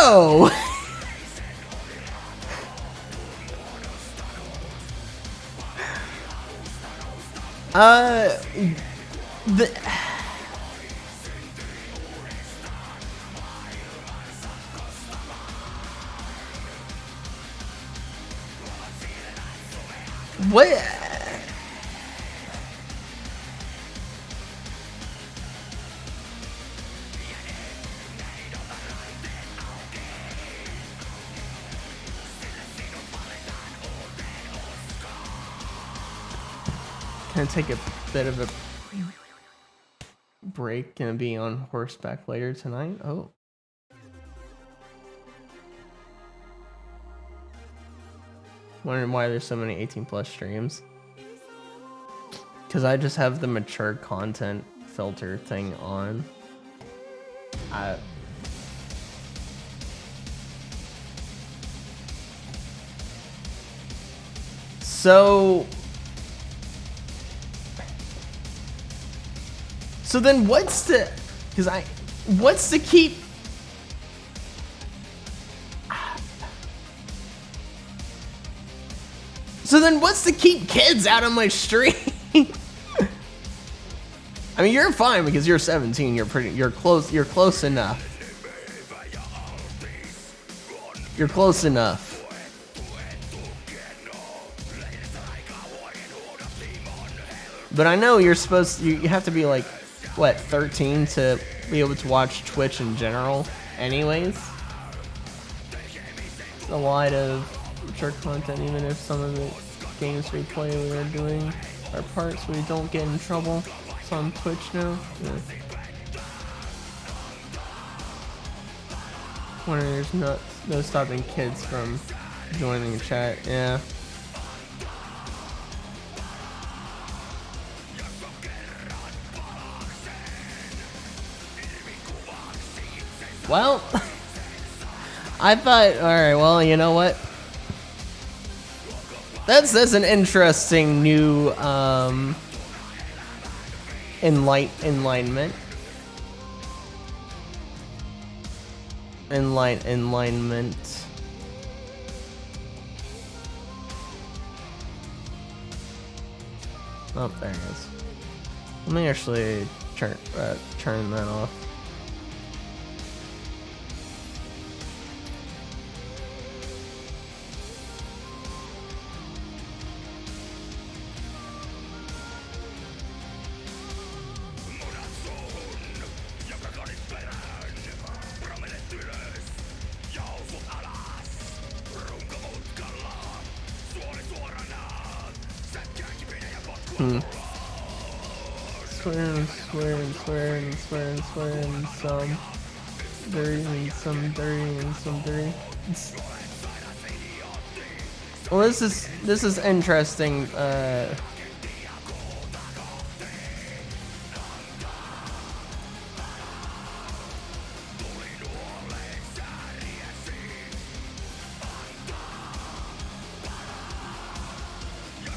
go! The... What? Can I take a bit of a break? Gonna be on horseback later tonight. Oh. Wondering why there's so many 18+ streams. Because I just have the mature content filter thing on. So then what's the... What's to keep... So then what's to keep kids out of my stream? I mean, you're fine because you're 17. You're close enough. You're close enough. But I know you're supposed to, you have to be like, what, 13 to be able to watch Twitch in general anyways. It's a lot of mature content, even if some of the games we play we are doing our parts so we don't get in trouble. It's on Twitch now. Yeah. Wondering there's no stopping kids from joining the chat. Yeah. Well, I thought, alright, well, you know what? That's an interesting new enlightenment. Enlightenment. Oh, there it is. Let me actually turn that off. Swearing, some dirty and some dirty and some dirty. Well, this is interesting.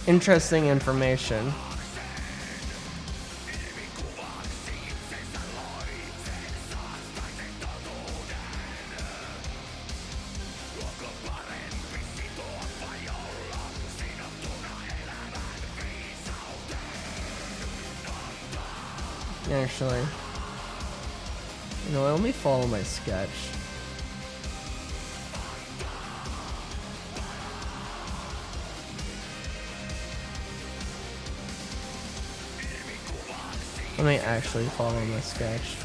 Interesting information. Actually, you know, let me follow my sketch. Let me actually follow my sketch.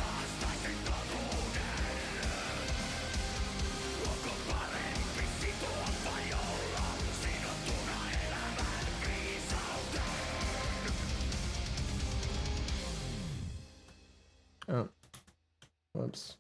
Oh, whoops.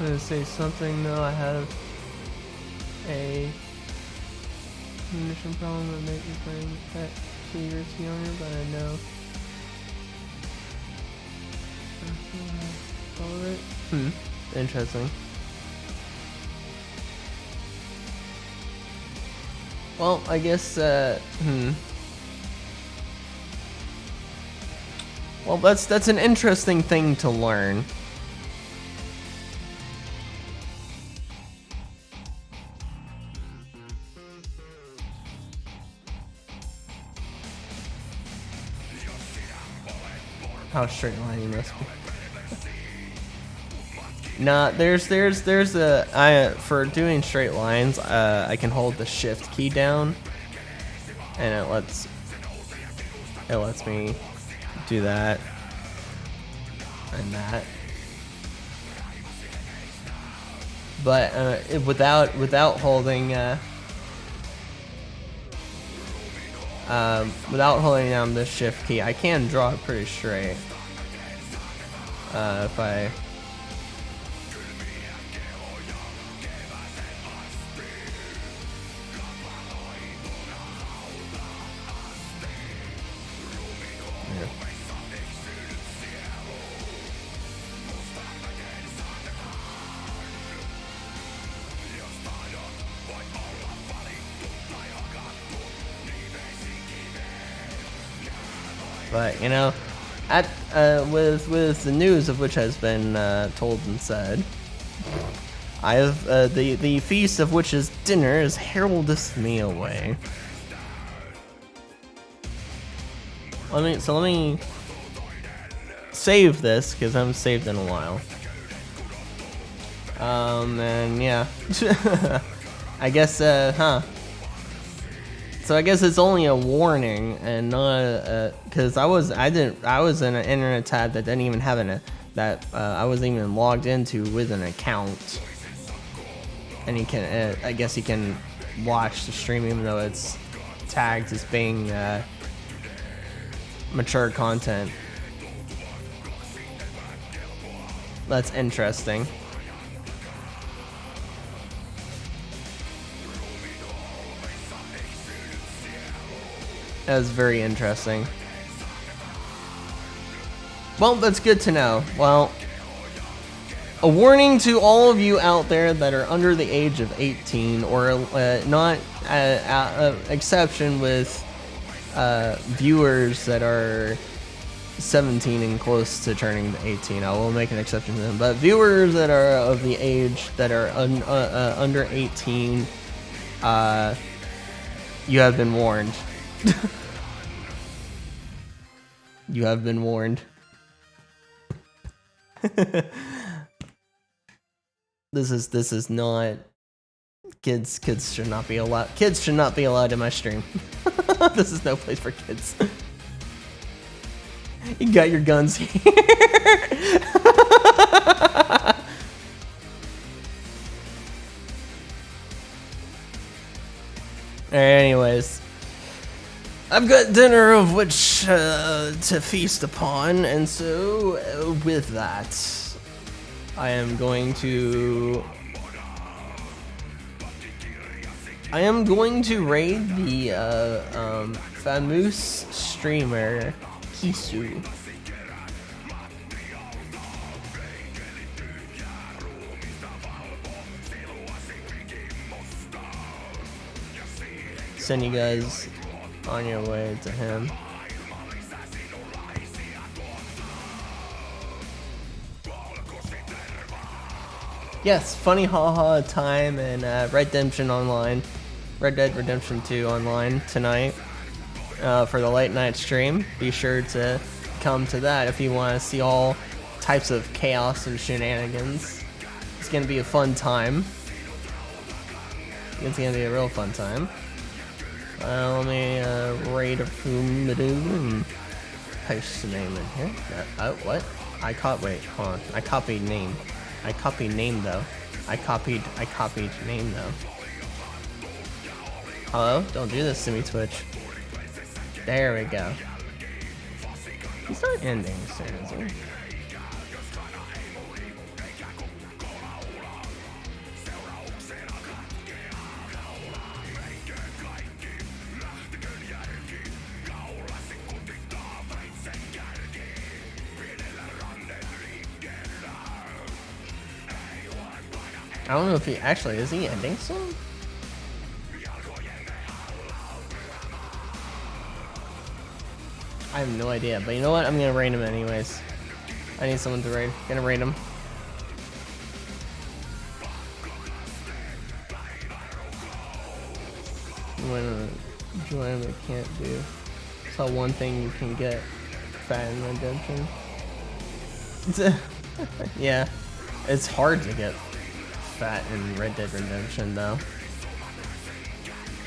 gonna say something though. I have a condition problem that makes me bring that 2 years younger, but I know. Interesting. Well, I guess, well, that's an interesting thing to learn. How straight line you must be. Nah, there's a for doing straight lines, I can hold the shift key down, and it lets me do that and that. But without holding without holding down the shift key, I can draw it pretty straight. If I But you know, with the news of which has been told and said, I have the feast of which is dinner is heraldeth me away. Let me save this because I haven't saved in a while. And yeah, I guess So I guess it's only a warning and not because I was in an internet tab that didn't even have I wasn't even logged into with an account, and you can I guess you can watch the stream even though it's tagged as being mature content. That's interesting. That was very interesting. Well, that's good to know. Well, a warning to all of you out there that are under the age of 18, or not exception with viewers that are 17 and close to turning 18. I will make an exception to them. But viewers that are of the age that are under 18, you have been warned. You have been warned. This is not kids should not be allowed. Kids should not be allowed in my stream. This is no place for kids. You got your guns here. Anyways, I've got dinner of which to feast upon, and so with that, I am going to raid the famous streamer Kisu. Send you guys on your way to him. Yes, funny haha time and Redemption Online, Red Dead Redemption 2 online tonight for the late night stream. Be sure to come to that if you want to see all types of chaos and shenanigans. It's gonna be a fun time. It's gonna be a real fun time. Let me raid a and paste the name in here. Oh, what? Wait, hold on. I copied name. I copied name though. I copied name though. Hello? Don't do this to me, Twitch. There we go. He's not ending soon, is he? I don't know if he actually is he ending soon? I have no idea, but you know what? I'm gonna raid him anyways. I need someone to raid. Gonna raid him. I'm gonna join him, I can't do. So one thing you can get fat in redemption. Yeah, it's hard to get fat in Red Dead Redemption though.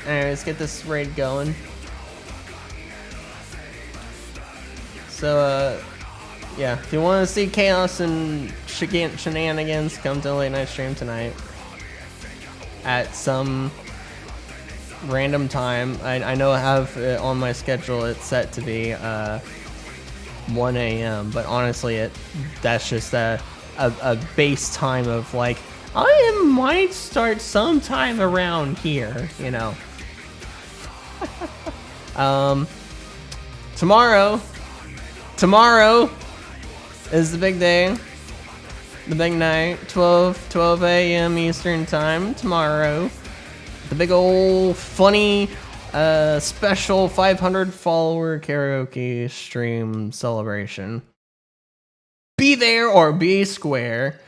Anyway, let's get this raid going. So, yeah, if you want to see chaos and shenanigans, come to the late night stream tonight at some random time. I know I have it on my schedule. It's set to be 1 a.m. But honestly, that's just a base time of like I might start sometime around here, you know. Tomorrow is the big day, the big night, 12 a.m. Eastern time. Tomorrow, the big old funny special 500 follower karaoke stream celebration. Be there or be square.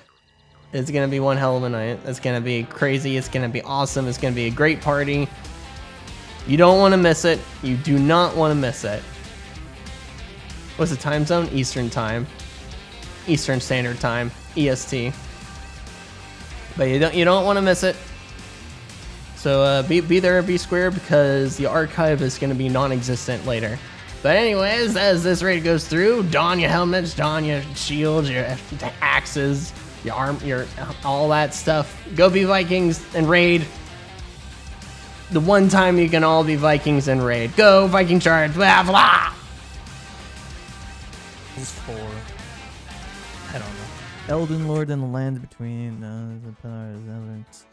It's gonna be one hell of a night. It's gonna be crazy. It's gonna be awesome. It's gonna be a great party. You don't want to miss it. You do not want to miss it. What's the time zone? Eastern time. Eastern Standard Time. EST. But you don't want to miss it. So be there, be square, because the archive is going to be non-existent later. But anyways, as this raid goes through, don your helmets, don your shields, your axes, your arm, your all that stuff. Go be Vikings and raid. The one time you can all be Vikings and raid. Go Viking charge! Blah blah. For I don't know. Elden Lord and the land between the pillars.